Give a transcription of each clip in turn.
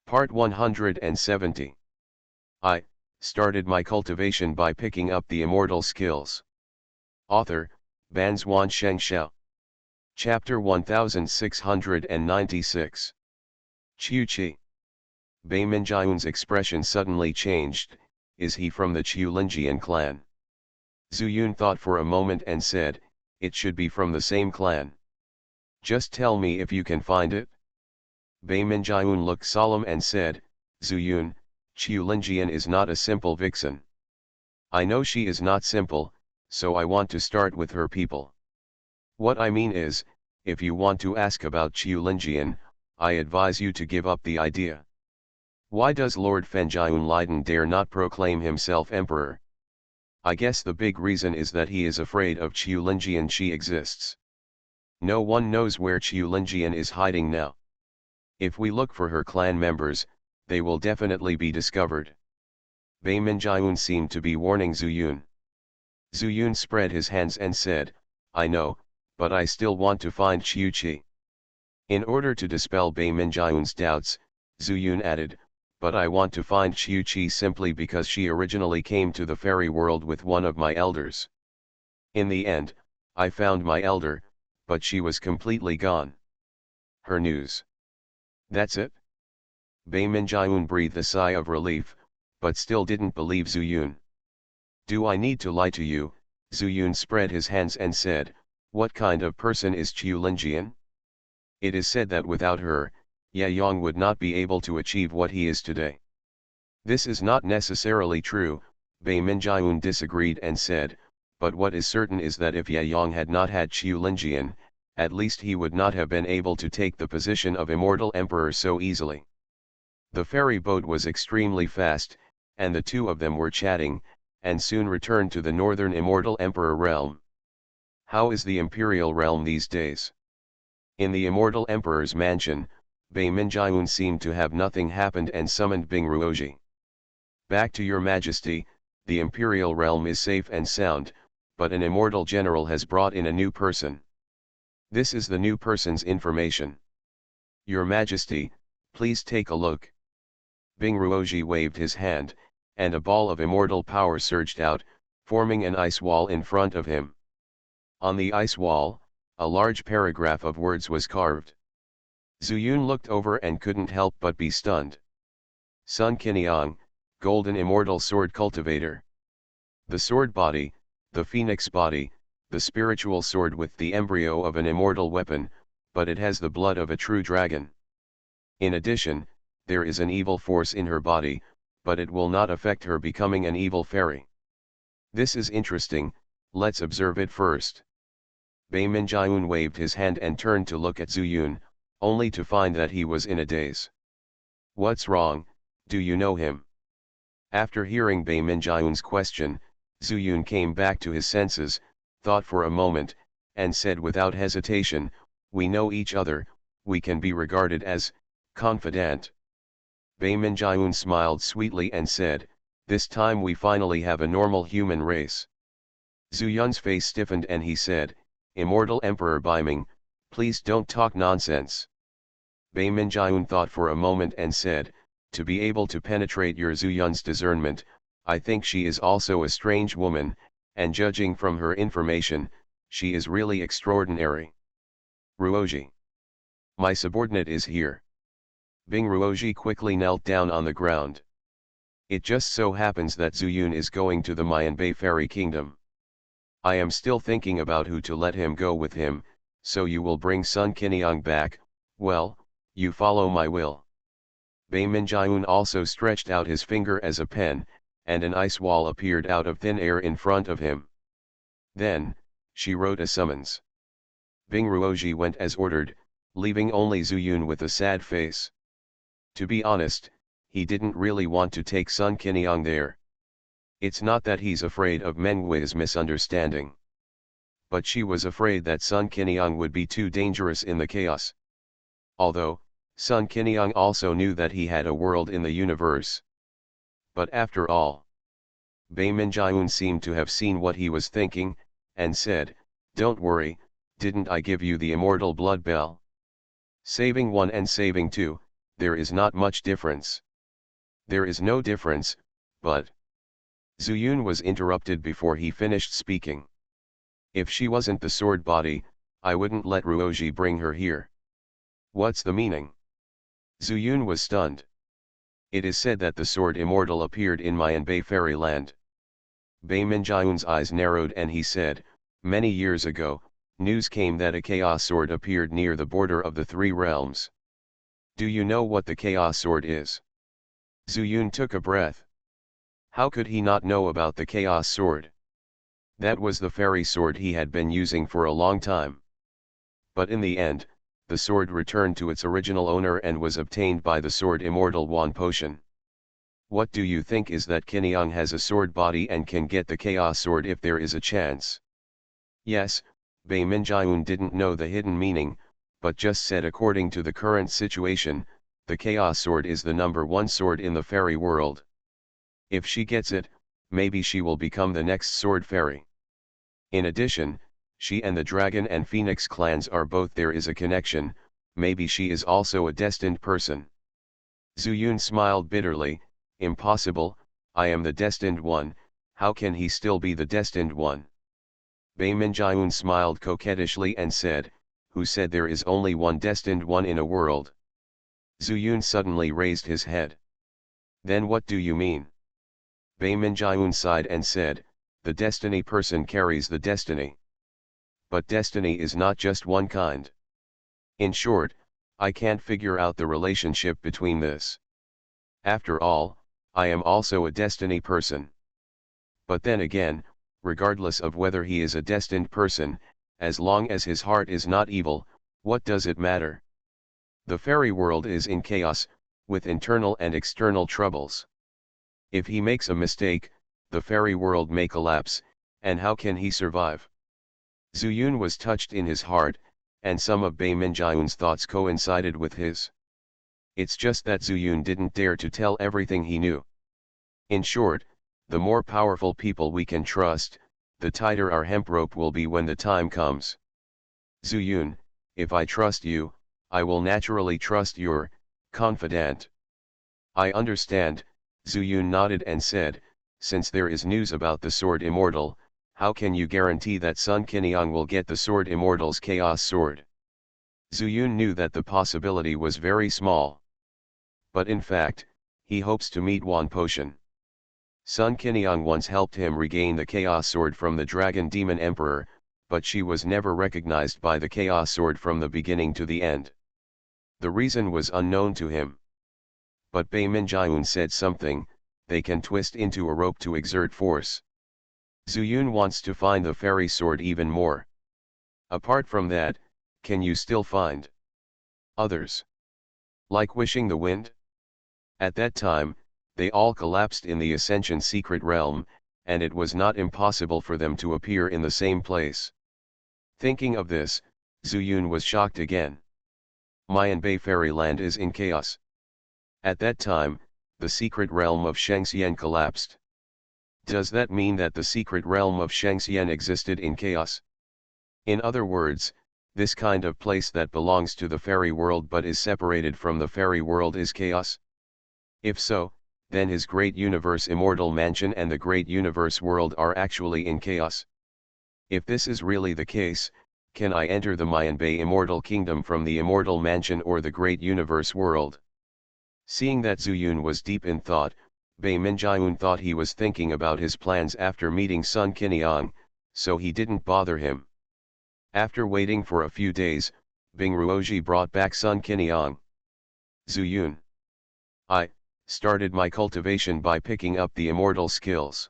Part 170. I started my cultivation by picking up the immortal skills. Author, Banzuan Xianxia. Chapter 1696. Qiuqi. Bei Minjian's expression suddenly changed. Is he from the Qiulinjian clan? Zuyun thought for a moment and said, it should be from the same clan. Just tell me if you can find it. Bei Minjian looked solemn and said, Zuyun, Qiulinjian is not a simple vixen. I know she is not simple, so I want to start with her people. What I mean is, if you want to ask about Qiulinjian, I advise you to give up the idea. Why does Lord Fenjian Leiden dare not proclaim himself emperor? I guess the big reason is that he is afraid of Qiulinjian. She exists. No one knows where Qiulinjian is hiding now. If we look for her clan members, they will definitely be discovered. Bei Minjian seemed to be warning Zuyun. Zuyun spread his hands and said, I know, but I still want to find Qiuqi. In order to dispel Bei Minjian's doubts, Zuyun added, but I want to find Qiuqi simply because she originally came to the fairy world with one of my elders. In the end, I found my elder, but she was completely gone. Her news. That's it? Bei Minjian breathed a sigh of relief, but still didn't believe Zuyun. Do I need to lie to you? Zuyun spread his hands and said, what kind of person is Qiulinjian? It is said that without her, Ye Yang would not be able to achieve what he is today. This is not necessarily true, Bei Minjian disagreed and said, but what is certain is that if Ye Yang had not had Qiulinjian, at least he would not have been able to take the position of immortal emperor so easily. The ferry boat was extremely fast, and the two of them were chatting, and soon returned to the northern immortal emperor realm. How is the imperial realm these days? In the immortal emperor's mansion, Bei Minjian seemed to have nothing happened and summoned Bing Ruoji. Back to your majesty, the imperial realm is safe and sound, but an immortal general has brought in a new person. This is the new person's information. Your majesty, please take a look. Bing Ruoji waved his hand, and a ball of immortal power surged out, forming an ice wall in front of him. On the ice wall, a large paragraph of words was carved. Zuyun looked over and couldn't help but be stunned. Sun Qiniang, Golden Immortal Sword Cultivator. The sword body, the phoenix body, the spiritual sword with the embryo of an immortal weapon, but it has the blood of a true dragon. In addition, there is an evil force in her body, but it will not affect her becoming an evil fairy. This is interesting, let's observe it first. Bei Minjian waved his hand and turned to look at Zuyun, only to find that he was in a daze. What's wrong, do you know him? After hearing Bei Minjian's question, Zuyun came back to his senses, thought for a moment, and said without hesitation, we know each other, we can be regarded as confidant. Bei Minjian smiled sweetly and said, this time we finally have a normal human race. Zuyun's face stiffened and he said, Immortal Emperor Baiming, please don't talk nonsense. Bei Minjian thought for a moment and said, to be able to penetrate your Zuyun's discernment, I think she is also a strange woman, and judging from her information, she is really extraordinary. Ruoji. My subordinate is here. Bing Ruoji quickly knelt down on the ground. It just so happens that Zuyun is going to the Mayanbei Fairy Kingdom. I am still thinking about who to let him go with him, so you will bring Sun Qiniang back, well, you follow my will. Bei Minjian also stretched out his finger as a pen, and an ice wall appeared out of thin air in front of him. Then, she wrote a summons. Bing Ruoji went as ordered, leaving only Zuyun with a sad face. To be honest, he didn't really want to take Sun Qiniang there. It's not that he's afraid of Menghui's misunderstanding. But she was afraid that Sun Qiniang would be too dangerous in the chaos. Although, Sun Qiniang also knew that he had a world in the universe. But after all, Bei Minjian seemed to have seen what he was thinking, and said, don't worry, didn't I give you the immortal blood bell? Saving one and saving two, there is not much difference. There is no difference, but... Zuyun was interrupted before he finished speaking. If she wasn't the sword body, I wouldn't let Ruoji bring her here. What's the meaning? Zuyun was stunned. It is said that the sword immortal appeared in Mayanbei fairyland. Bei Minjiun's eyes narrowed and he said, many years ago, news came that a chaos sword appeared near the border of the three realms. Do you know what the chaos sword is? Zuyun took a breath. How could he not know about the chaos sword? That was the fairy sword he had been using for a long time. But in the end, the sword returned to its original owner and was obtained by the sword immortal Wan Potion. What do you think is that Qiniang has a sword body and can get the chaos sword if there is a chance? Yes, Bei Minjiun didn't know the hidden meaning, but just said according to the current situation, the chaos sword is the #1 sword in the fairy world. If she gets it, maybe she will become the next sword fairy. In addition, she and the dragon and phoenix clans are both there is a connection, maybe she is also a destined person. Zuyun smiled bitterly, impossible, I am the destined one, how can he still be the destined one? Bei Minjiun smiled coquettishly and said, who said there is only one destined one in a world? Zuyun suddenly raised his head. Then what do you mean? Bei Minjiun sighed and said, the destiny person carries the destiny. But destiny is not just one kind. In short, I can't figure out the relationship between this. After all, I am also a destiny person. But then again, regardless of whether he is a destined person, as long as his heart is not evil, what does it matter? The fairy world is in chaos, with internal and external troubles. If he makes a mistake, the fairy world may collapse, and how can he survive? Zuyun was touched in his heart, and some of Bei Minjiun's thoughts coincided with his. It's just that Zuyun didn't dare to tell everything he knew. In short, the more powerful people we can trust, the tighter our hemp rope will be when the time comes. Zuyun, if I trust you, I will naturally trust your confidant. I understand, Zuyun nodded and said, since there is news about the sword immortal, how can you guarantee that Sun Qiniang will get the sword immortal's chaos sword? Zuyun knew that the possibility was very small. But in fact, he hopes to meet Wan Potion. Sun Qiniang once helped him regain the chaos sword from the dragon demon emperor, but she was never recognized by the chaos sword from the beginning to the end. The reason was unknown to him. But Bei Minjiun said something, they can twist into a rope to exert force. Zuyun wants to find the fairy sword even more. Apart from that, can you still find others? Like Wishing the Wind? At that time, they all collapsed in the Ascension secret realm, and it was not impossible for them to appear in the same place. Thinking of this, Zuyun was shocked again. Mayanbei fairyland is in chaos. At that time, the secret realm of Xianxia collapsed. Does that mean that the secret realm of Xianxia existed in chaos? In other words, this kind of place that belongs to the fairy world but is separated from the fairy world is chaos? If so, then his great universe immortal mansion and the great universe world are actually in chaos. If this is really the case, can I enter the Mayanbei immortal kingdom from the immortal mansion or the great universe world? Seeing that Zuyun was deep in thought, Bei Minjiun thought he was thinking about his plans after meeting Sun Qiniang, so he didn't bother him. After waiting for a few days, Bing Ruoji brought back Sun Qiniang. Zuyun. I started my cultivation by picking up the immortal skills.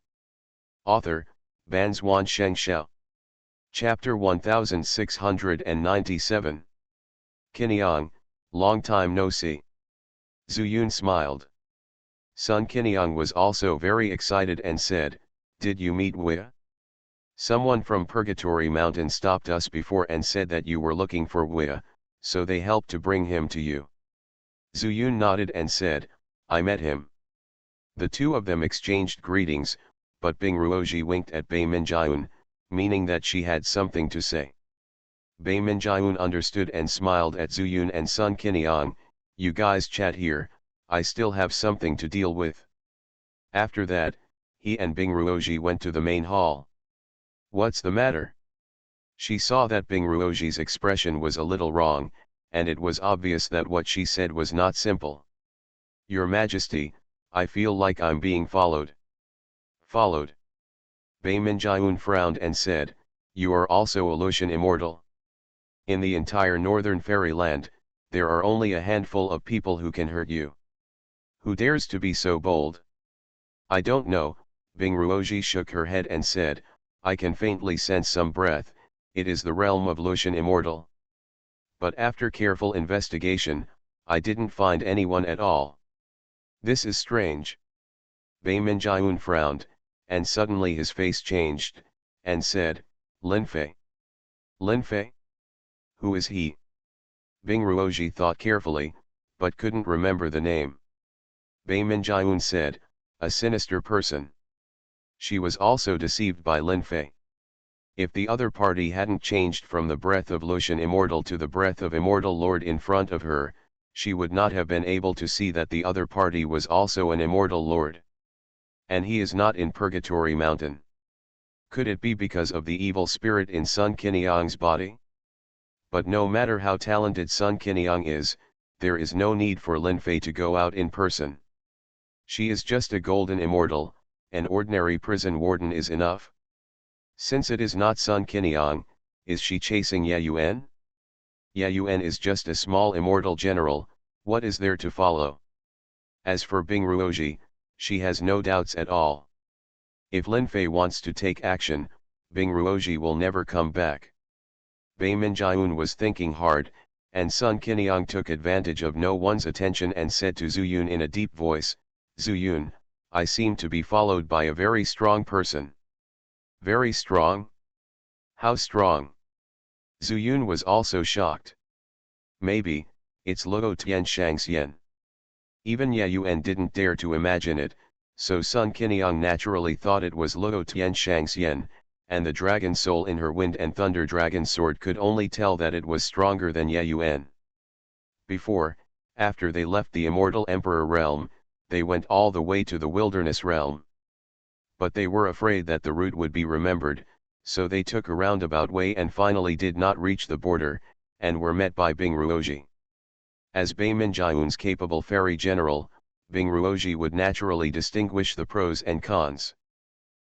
Author, Banzhuan Xianxia. Chapter 1697. Qiniang, long time no see. Zuyun smiled. Sun Qiniang was also very excited and said, did you meet Wei? Someone from Purgatory Mountain stopped us before and said that you were looking for Wei, so they helped to bring him to you. Zuyun nodded and said, I met him. The two of them exchanged greetings, but Bing Ruoji winked at Bei Minjiun, meaning that she had something to say. Bei Minjiun understood and smiled at Zuyun and Sun Qiniang, You guys chat here, I still have something to deal with. After that, he and Bing Ruoji went to the main hall. What's the matter? She saw that Bing Ruoji's expression was a little wrong, and it was obvious that what she said was not simple. Your Majesty, I feel like I'm being followed. Followed? Bei Minjiun frowned and said, you are also a Lucian immortal. In the entire northern fairyland, there are only a handful of people who can hurt you. Who dares to be so bold? I don't know, Bing Ruoji shook her head and said, I can faintly sense some breath, it is the realm of Lucian immortal. But after careful investigation, I didn't find anyone at all. This is strange. Bei Minjiun frowned, and suddenly his face changed, and said, Linfei. Linfei? Who is he? Bing Ruoji thought carefully, but couldn't remember the name. Bei Minjiun said, a sinister person. She was also deceived by Linfei. If the other party hadn't changed from the breath of Lucian immortal to the breath of immortal lord in front of her, she would not have been able to see that the other party was also an immortal lord. And he is not in Purgatory Mountain. Could it be because of the evil spirit in Sun Qinyang's body? But no matter how talented Sun Qinyang is, there is no need for Linfei to go out in person. She is just a golden immortal, an ordinary prison warden is enough. Since it is not Sun Qinyang, is she chasing Ye Yuan? Ye Yuan is just a small immortal general, what is there to follow? As for Bing Ruoji, she has no doubts at all. If Linfei wants to take action, Bing Ruoji will never come back. Bei Minjiun was thinking hard, and Sun Qinyang took advantage of no one's attention and said to Zuyun in a deep voice, Zuyun, I seem to be followed by a very strong person. Very strong? How strong? Zuyun was also shocked. Maybe, it's Luo Tian Xianxia. Even Ye Yuan didn't dare to imagine it, so Sun Qinyang naturally thought it was Luo Tian Xianxia, and the dragon soul in her wind and thunder dragon sword could only tell that it was stronger than Ye Yuan. After they left the immortal emperor realm, they went all the way to the wilderness realm. But they were afraid that the route would be remembered, so they took a roundabout way and finally did not reach the border, and were met by Bing Ruoji. As Bei Minjiun's capable fairy general, Bing Ruoji would naturally distinguish the pros and cons.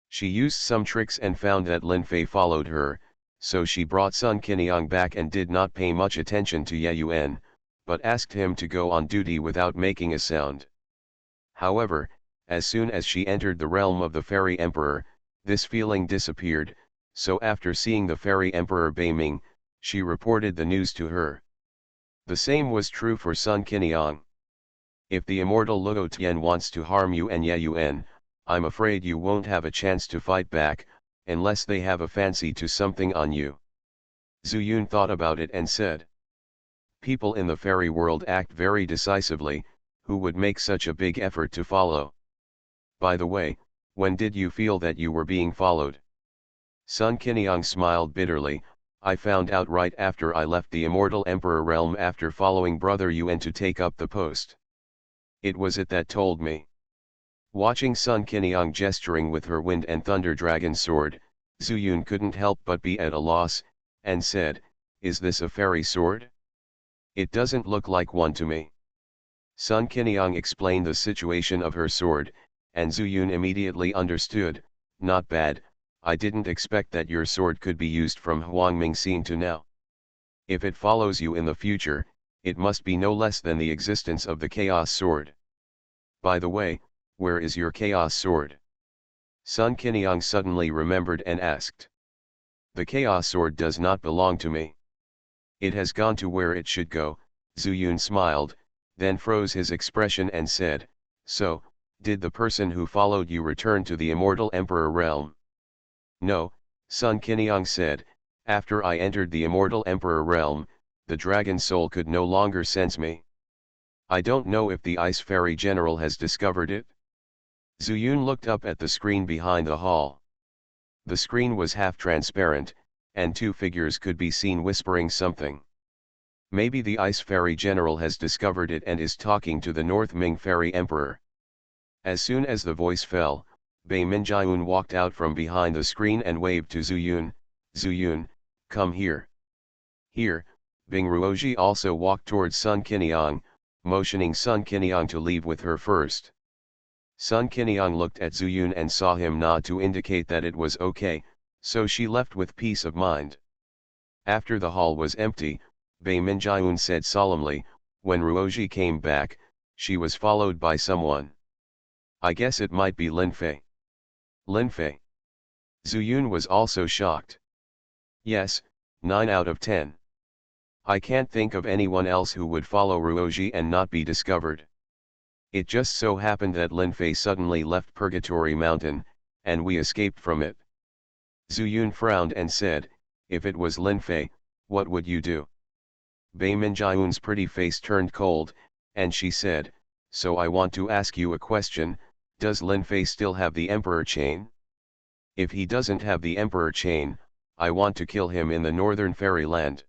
She used some tricks and found that Linfei followed her, so she brought Sun Qinyang back and did not pay much attention to Ye Yuan, but asked him to go on duty without making a sound. However, as soon as she entered the realm of the fairy emperor, this feeling disappeared, so after seeing the fairy emperor Bei Ming, she reported the news to her. The same was true for Sun Qinyang. If the immortal Luo Tian wants to harm you and Ye Yuan, I'm afraid you won't have a chance to fight back, unless they have a fancy to something on you. Zuyun thought about it and said. People in the fairy world act very decisively, who would make such a big effort to follow? By the way, when did you feel that you were being followed? Sun Qinyang smiled bitterly, I found out right after I left the immortal emperor realm after following brother Yuan to take up the post. It was it that told me. Watching Sun Qinyang gesturing with her wind and thunder dragon sword, Zuyun couldn't help but be at a loss, and said, is this a fairy sword? It doesn't look like one to me. Sun Qinyang explained the situation of her sword, and Zuyun immediately understood, not bad, I didn't expect that your sword could be used from Huangming scene to now. If it follows you in the future, it must be no less than the existence of the Chaos Sword. By the way, where is your Chaos Sword? Sun Qinyang suddenly remembered and asked. The Chaos Sword does not belong to me. It has gone to where it should go, Zuyun smiled, then froze his expression and said, so, did the person who followed you return to the immortal emperor realm? No, Sun Qinyang said, after I entered the immortal emperor realm, the dragon soul could no longer sense me. I don't know if the ice fairy general has discovered it. Zuyun looked up at the screen behind the hall. The screen was half transparent, and two figures could be seen whispering something. Maybe the Ice Fairy General has discovered it and is talking to the North Ming Fairy Emperor. As soon as the voice fell, Bei Minjiun walked out from behind the screen and waved to Zuyun. Zuyun, come here. Here, Bing Ruoji also walked towards Sun Qiniang, motioning Sun Qiniang to leave with her first. Sun Qiniang looked at Zuyun and saw him nod to indicate that it was okay, so she left with peace of mind. After the hall was empty, Bei Minjiun said solemnly, when Ruoji came back, she was followed by someone. I guess it might be Lin Fei. Lin Fei. Zuyun was also shocked. Yes, 9 out of 10. I can't think of anyone else who would follow Ruoji and not be discovered. It just so happened that Lin Fei suddenly left Purgatory Mountain, and we escaped from it. Zuyun frowned and said, if it was Lin Fei, what would you do? Bei Minjiun's pretty face turned cold, and she said, so I want to ask you a question, does Lin Fei still have the Emperor Chain? If he doesn't have the Emperor Chain, I want to kill him in the Northern Fairyland.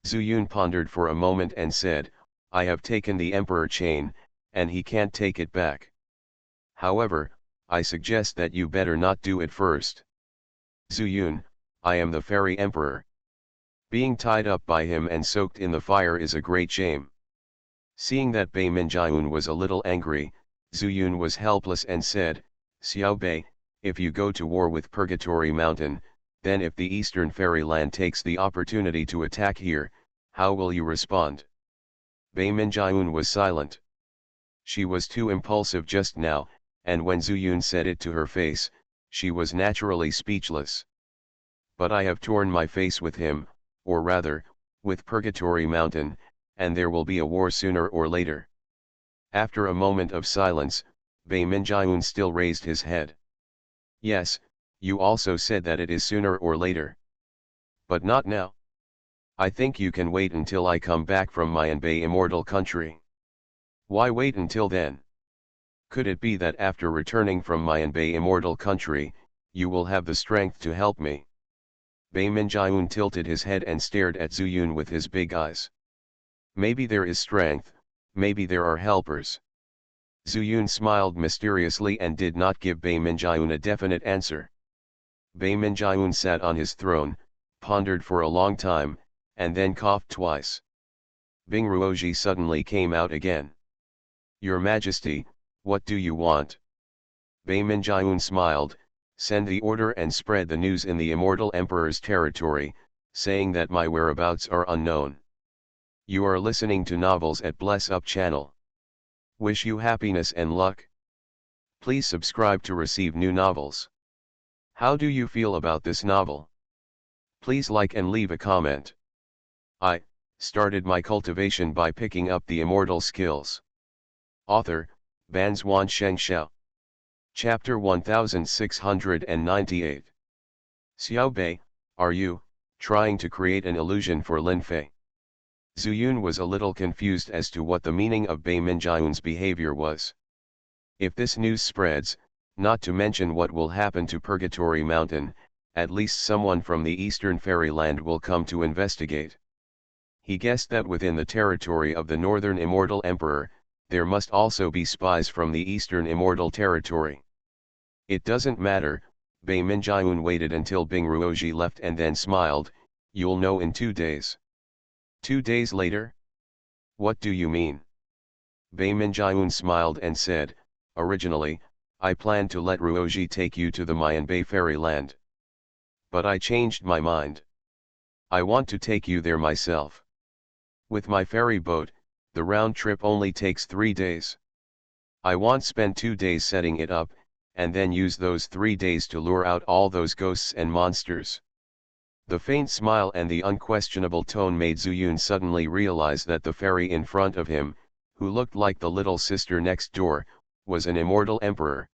Zuyun pondered for a moment and said, I have taken the Emperor Chain, and he can't take it back. However, I suggest that you better not do it first. Zuyun, I am the Fairy Emperor. Being tied up by him and soaked in the fire is a great shame. Seeing that Bei Minjiun was a little angry, Zuyun was helpless and said, Xiao Bei, if you go to war with Purgatory Mountain, then if the Eastern Fairyland takes the opportunity to attack here, how will you respond? Bei Minjiun was silent. She was too impulsive just now, and when Zuyun said it to her face, she was naturally speechless. But I have torn my face with him, or rather, with Purgatory Mountain, and there will be a war sooner or later. After a moment of silence, Bei Minjiun still raised his head. Yes, you also said that it is sooner or later. But not now. I think you can wait until I come back from Mianbei Immortal country. Why wait until then? Could it be that after returning from Mianbei Immortal country, you will have the strength to help me? Bei Minjiun tilted his head and stared at Zuyun with his big eyes. Maybe there is strength, maybe there are helpers. Zuyun smiled mysteriously and did not give Bei Minjiun a definite answer. Bei Minjiun sat on his throne, pondered for a long time, and then coughed twice. Bing Ruoji suddenly came out again. Your Majesty, what do you want? Bei Minjiun smiled, send the order and spread the news in the Immortal Emperor's territory, saying that my whereabouts are unknown. You are listening to Novels at Bless Up channel. Wish you happiness and luck. Please subscribe to receive new novels. How do you feel about this novel? Please like and leave a comment. I started my cultivation by picking up the immortal skills. Author, Banzwan Xianxia. Chapter 1698. Xiao Bei, are you trying to create an illusion for Lin Fei? Zuyun was a little confused as to what the meaning of Bei Minjiun's behavior was. If this news spreads, not to mention what will happen to Purgatory Mountain, at least someone from the Eastern Fairyland will come to investigate. He guessed that within the territory of the Northern Immortal Emperor, there must also be spies from the Eastern Immortal territory. It doesn't matter, Bei Minjiun waited until Bing Ruoji left and then smiled, you'll know in 2 days. 2 days later? What do you mean? Bei Minjiun smiled and said, originally, I planned to let Ruoji take you to the Mianbei Fairyland. But I changed my mind. I want to take you there myself. With my ferry boat, the round trip only takes 3 days. I want spend 2 days setting it up, and then use those 3 days to lure out all those ghosts and monsters. The faint smile and the unquestionable tone made Zuyun suddenly realize that the fairy in front of him, who looked like the little sister next door, was an immortal emperor.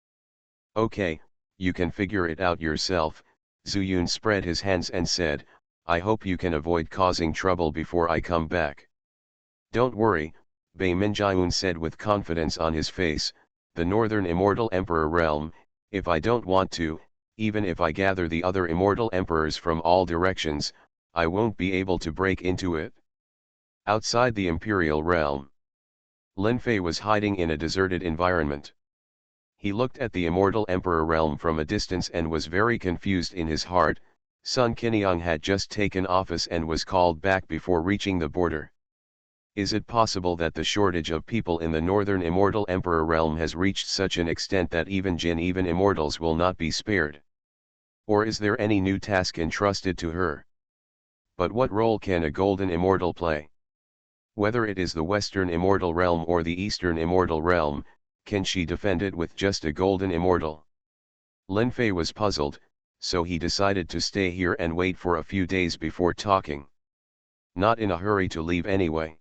Okay, you can figure it out yourself, Zuyun spread his hands and said, I hope you can avoid causing trouble before I come back. Don't worry, Bei Minjiun said with confidence on his face, the Northern Immortal Emperor realm, if I don't want to, even if I gather the other immortal emperors from all directions, I won't be able to break into it. Outside the imperial realm, Lin Fei was hiding in a deserted environment. He looked at the immortal emperor realm from a distance and was very confused in his heart. Sun Qinyang had just taken office and was called back before reaching the border. Is it possible that the shortage of people in the northern immortal emperor realm has reached such an extent that even immortals will not be spared? Or is there any new task entrusted to her? But what role can a golden immortal play? Whether it is the western immortal realm or the eastern immortal realm, can she defend it with just a golden immortal? Lin Fei was puzzled, so he decided to stay here and wait for a few days before talking. Not in a hurry to leave anyway.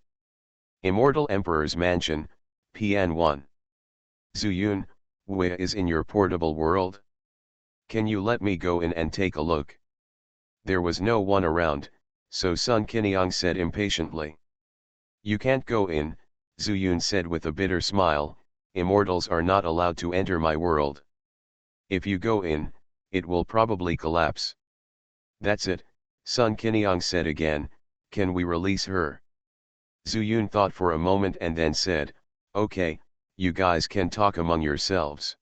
Immortal Emperor's Mansion, PN1. Zuyun, where is in your portable world? Can you let me go in and take a look? There was no one around, so Sun Qinyang said impatiently. You can't go in, Zuyun said with a bitter smile. Immortals are not allowed to enter my world. If you go in, it will probably collapse. That's it, Sun Qinyang said again. Can we release her? Zuyun thought for a moment and then said, okay, you guys can talk among yourselves.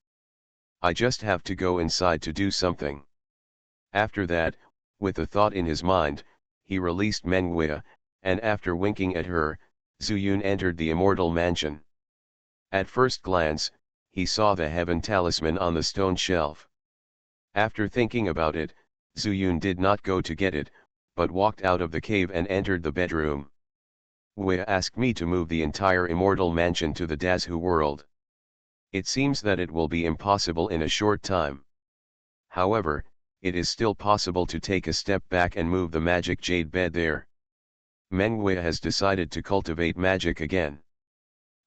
I just have to go inside to do something. After that, with a thought in his mind, he released Menguia, and after winking at her, Zuyun entered the immortal mansion. At first glance, he saw the heaven talisman on the stone shelf. After thinking about it, Zuyun did not go to get it, but walked out of the cave and entered the bedroom. Wei asked me to move the entire immortal mansion to the Dazhu world. It seems that it will be impossible in a short time. However, it is still possible to take a step back and move the magic jade bed there. Mengwei has decided to cultivate magic again.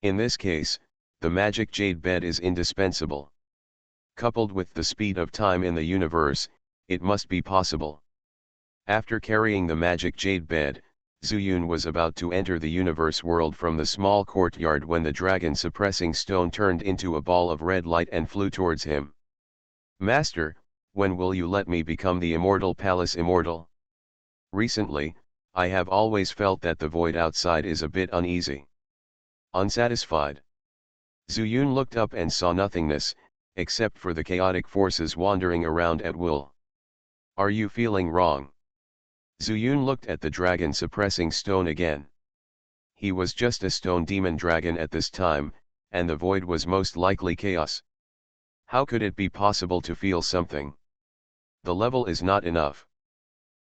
In this case, the magic jade bed is indispensable. Coupled with the speed of time in the universe, it must be possible. After carrying the magic jade bed, Zuyun was about to enter the universe world from the small courtyard when the dragon suppressing stone turned into a ball of red light and flew towards him. Master, when will you let me become the immortal palace immortal? Recently, I have always felt that the void outside is a bit uneasy. Unsatisfied. Zuyun looked up and saw nothingness, except for the chaotic forces wandering around at will. Are you feeling wrong? Zuyun looked at the dragon suppressing stone again. He was just a stone demon dragon at this time, and the void was most likely chaos. How could it be possible to feel something? The level is not enough.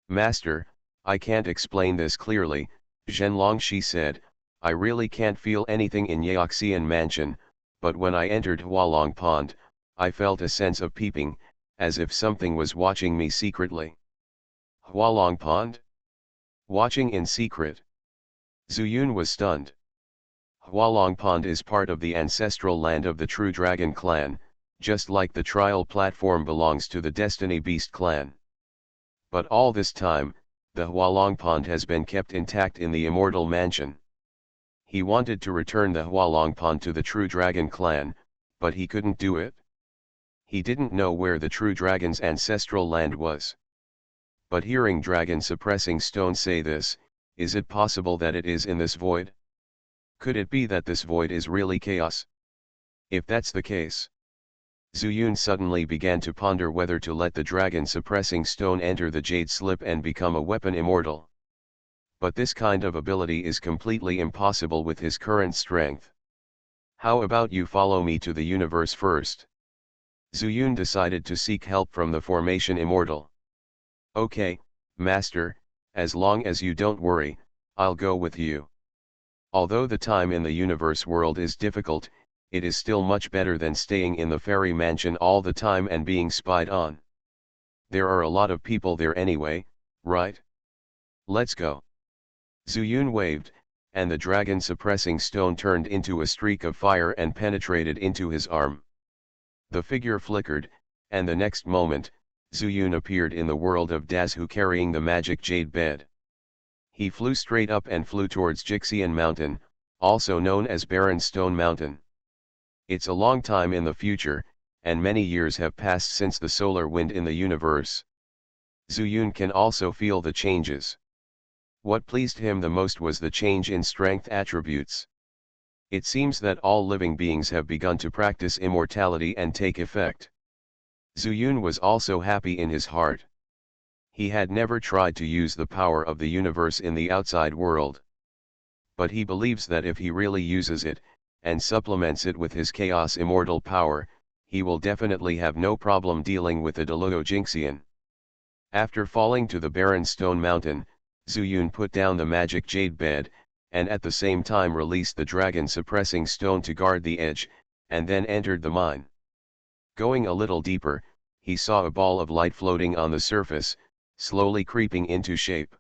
Master, I can't explain this clearly, Zhenlongshi said. I really can't feel anything in Xianxian mansion, but when I entered Hualong Pond, I felt a sense of peeping, as if something was watching me secretly. Hualong Pond? Watching in secret? Zuyun was stunned. Hualong Pond is part of the ancestral land of the True Dragon clan, just like the trial platform belongs to the Destiny Beast clan. But all this time, the Hualong Pond has been kept intact in the Immortal Mansion. He wanted to return the Hualong Pond to the True Dragon clan, but he couldn't do it. He didn't know where the True Dragon's ancestral land was. But hearing Dragon Suppressing Stone say this, is it possible that it is in this void? Could it be that this void is really chaos? If that's the case, Zuyun suddenly began to ponder whether to let the Dragon Suppressing Stone enter the Jade Slip and become a weapon immortal. But this kind of ability is completely impossible with his current strength. How about you follow me to the universe first? Zuyun decided to seek help from the Formation Immortal. Okay, Master, as long as you don't worry, I'll go with you. Although the time in the universe world is difficult, it is still much better than staying in the fairy mansion all the time and being spied on. There are a lot of people there anyway, right? Let's go. Zuyun waved, and the dragon suppressing stone turned into a streak of fire and penetrated into his arm. The figure flickered, and the next moment, Zuyun appeared in the world of Dazhu carrying the magic jade bed. He flew straight up and flew towards Jixian Mountain, also known as Barren Stone Mountain. It's a long time in the future, and many years have passed since the solar wind in the universe. Zuyun can also feel the changes. What pleased him the most was the change in strength attributes. It seems that all living beings have begun to practice immortality and take effect. Zuyun was also happy in his heart. He had never tried to use the power of the universe in the outside world. But he believes that if he really uses it, and supplements it with his chaos immortal power, he will definitely have no problem dealing with the Deluo Xianxia. After falling to the barren stone mountain, Zuyun put down the magic jade bed, and at the same time released the dragon-suppressing stone to guard the edge, and then entered the mine. Going a little deeper, he saw a ball of light floating on the surface, slowly creeping into shape.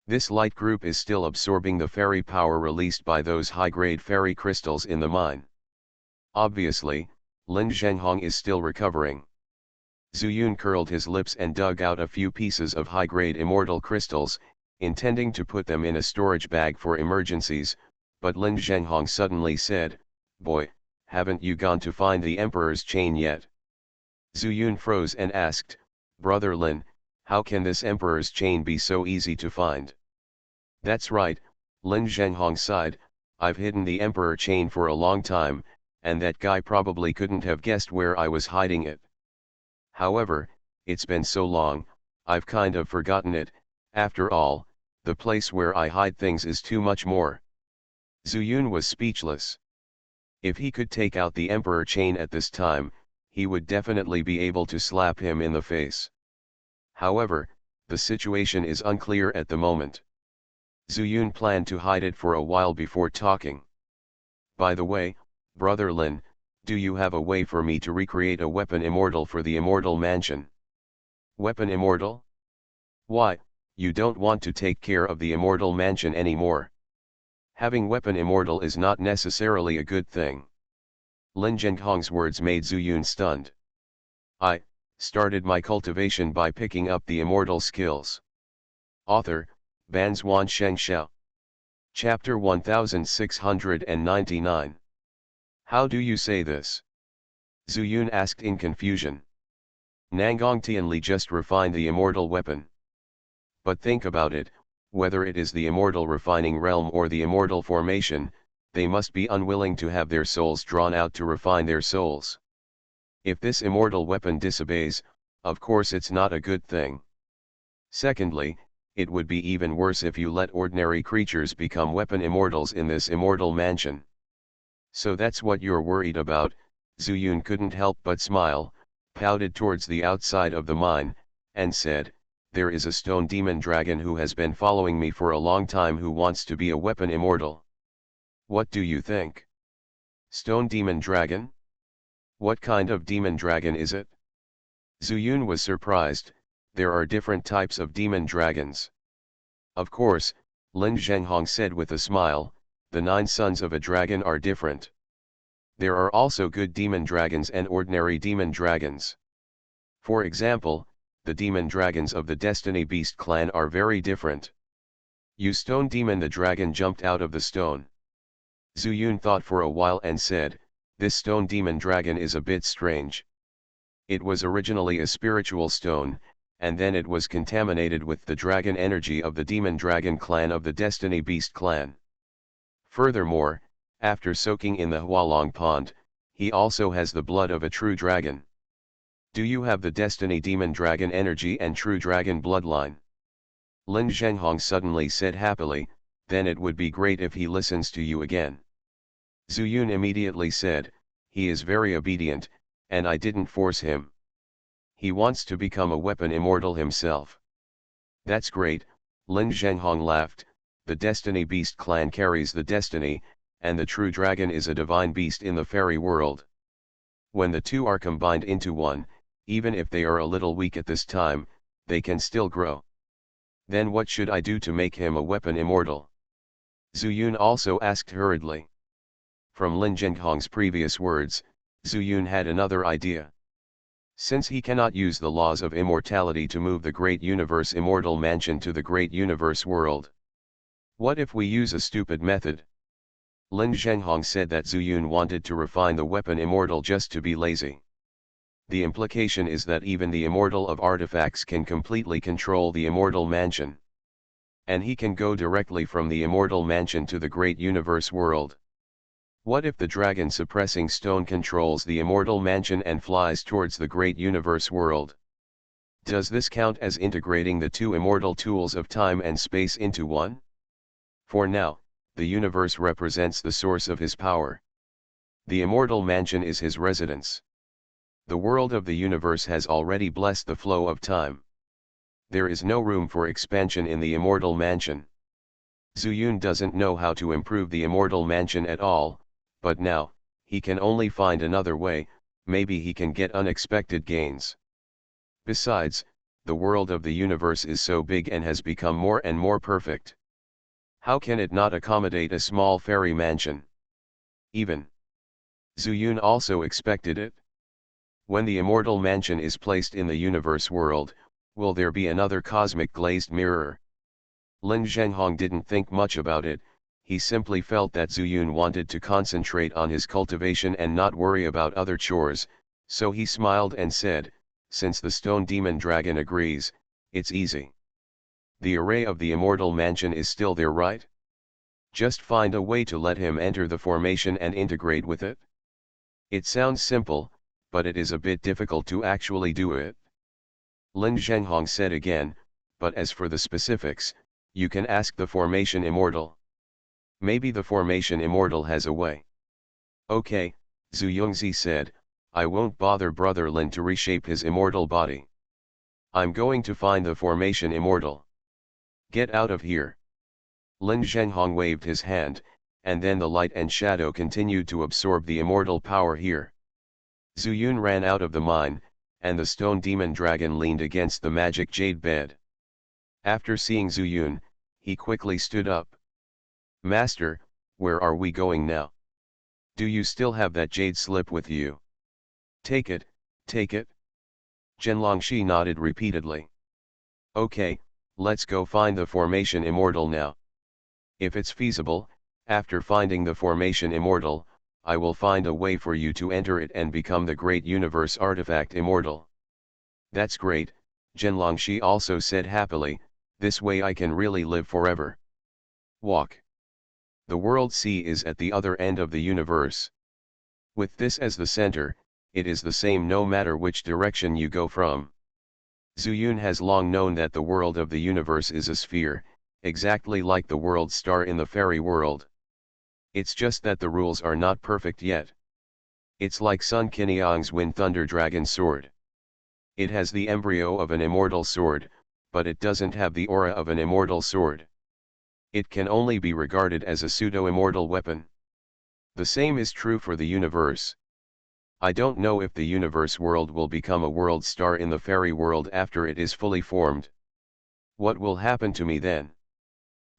This light group is still absorbing the fairy power released by those high-grade fairy crystals in the mine. Obviously, Lin Zhenghong is still recovering. Zuyun curled his lips and dug out a few pieces of high-grade immortal crystals, intending to put them in a storage bag for emergencies, but Lin Zhenghong suddenly said, "Boy, haven't you gone to find the Emperor's chain yet?" Zuyun froze and asked, "Brother Lin, how can this Emperor's chain be so easy to find?" "That's right," Lin Zhenghong sighed, "I've hidden the Emperor chain for a long time, and that guy probably couldn't have guessed where I was hiding it. However, it's been so long, I've kind of forgotten it. After all, the place where I hide things is too much more." Zuyun was speechless. If he could take out the Emperor chain at this time, he would definitely be able to slap him in the face. However, the situation is unclear at the moment. Zuyun planned to hide it for a while before talking. "By the way, Brother Lin, do you have a way for me to recreate a weapon immortal for the immortal mansion?" "Weapon immortal? Why, you don't want to take care of the immortal mansion anymore. Having weapon immortal is not necessarily a good thing." Lin Zhenghong's words made Zuyun stunned. "I started my cultivation by picking up the immortal skills." Author, Banzuan Xianxia. Chapter 1699. "How do you say this?" Zuyun asked in confusion. "Nangong Tianli just refined the immortal weapon. But think about it, whether it is the immortal refining realm or the immortal formation, they must be unwilling to have their souls drawn out to refine their souls. If this immortal weapon disobeys, of course it's not a good thing. Secondly, it would be even worse if you let ordinary creatures become weapon immortals in this immortal mansion. So that's what you're worried about." Zuyun couldn't help but smile, pouted towards the outside of the mine, and said, "There is a stone demon dragon who has been following me for a long time who wants to be a weapon immortal. What do you think?" "Stone demon dragon? What kind of demon dragon is it?" Zuyun was surprised. There are different types of demon dragons. "Of course," Lin Zhenghong said with a smile, "the 9 sons of a dragon are different. There are also good demon dragons and ordinary demon dragons. For example, the demon dragons of the Destiny Beast clan are very different." "You stone demon!" The dragon jumped out of the stone. Zuyun thought for a while and said, "This stone demon dragon is a bit strange. It was originally a spiritual stone, and then it was contaminated with the dragon energy of the demon dragon clan of the Destiny Beast clan. Furthermore, after soaking in the Hualong Pond, he also has the blood of a true dragon. Do you have the Destiny Demon Dragon energy and true dragon bloodline?" Lin Zhenghong suddenly said happily, "Then it would be great if he listens to you again." Zuyun immediately said, "He is very obedient, and I didn't force him. He wants to become a weapon immortal himself." "That's great," Lin Zhenghong laughed. "The Destiny Beast clan carries the destiny, and the true dragon is a divine beast in the fairy world. When the two are combined into one, even if they are a little weak at this time, they can still grow. Then what should I do to make him a weapon immortal?" Zuyun also asked hurriedly. From Lin Zhenghong's previous words, Zuyun had another idea. Since he cannot use the laws of immortality to move the great universe immortal mansion to the great universe world, what if we use a stupid method? Lin Zhenghong said that Zuyun wanted to refine the weapon immortal just to be lazy. The implication is that even the immortal of artifacts can completely control the immortal mansion. And he can go directly from the immortal mansion to the great universe world. What if the dragon suppressing stone controls the immortal mansion and flies towards the great universe world? Does this count as integrating the two immortal tools of time and space into one? For now, the universe represents the source of his power. The immortal mansion is his residence. The world of the universe has already blessed the flow of time. There is no room for expansion in the immortal mansion. Zuyun doesn't know how to improve the immortal mansion at all, but now, he can only find another way. Maybe he can get unexpected gains. Besides, the world of the universe is so big and has become more and more perfect. How can it not accommodate a small fairy mansion? Even Zuyun also expected it. When the immortal mansion is placed in the universe world, will there be another cosmic glazed mirror? Lin Zhenghong didn't think much about it. He simply felt that Zuyun wanted to concentrate on his cultivation and not worry about other chores, so he smiled and said, since the stone demon dragon agrees, it's easy. The array of the immortal mansion is still there, right? Just find a way to let him enter the formation and integrate with it. It sounds simple, but it is a bit difficult to actually do it. Lin Zhenghong said again, but as for the specifics, you can ask the formation immortal. Maybe the formation immortal has a way. Okay, Zhu Yongzi said, I won't bother Brother Lin to reshape his immortal body. I'm going to find the formation immortal. Get out of here. Lin Zhenghong waved his hand, and then the light and shadow continued to absorb the immortal power here. Zuyun ran out of the mine, and the stone demon dragon leaned against the magic jade bed. After seeing Zuyun, he quickly stood up. Master, where are we going now? Do you still have that jade slip with you? Take it, take it. Zhenlongshi nodded repeatedly. Okay, let's go find the formation immortal now. If it's feasible, after finding the formation immortal, I will find a way for you to enter it and become the great universe artifact immortal. That's great, Zhenlongshi also said happily, this way I can really live forever. Walk. The world sea is at the other end of the universe. With this as the center, it is the same no matter which direction you go from. Zuyun has long known that the world of the universe is a sphere, exactly like the world star in the fairy world. It's just that the rules are not perfect yet. It's like Sun Qinyang's Wind Thunder Dragon sword. It has the embryo of an immortal sword, but it doesn't have the aura of an immortal sword. It can only be regarded as a pseudo-immortal weapon. The same is true for the universe. I don't know if the universe world will become a world star in the fairy world after it is fully formed. What will happen to me then?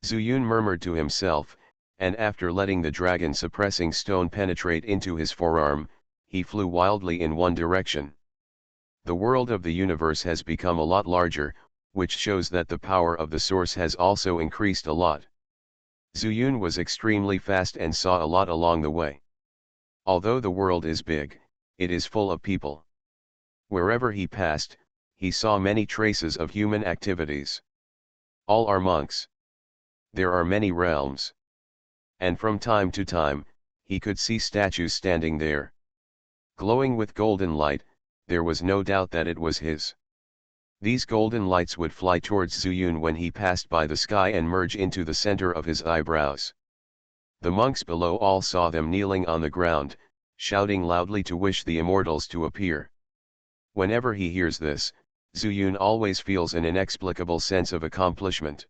Zuyun murmured to himself, and after letting the dragon suppressing stone penetrate into his forearm, he flew wildly in one direction. The world of the universe has become a lot larger, which shows that the power of the source has also increased a lot. Zuyun was extremely fast and saw a lot along the way. Although the world is big, it is full of people. Wherever he passed, he saw many traces of human activities. All are monks. There are many realms. And from time to time, he could see statues standing there. Glowing with golden light, there was no doubt that it was his. These golden lights would fly towards Zuyun when he passed by the sky and merge into the center of his eyebrows. The monks below all saw them kneeling on the ground, shouting loudly to wish the immortals to appear. Whenever he hears this, Zuyun always feels an inexplicable sense of accomplishment.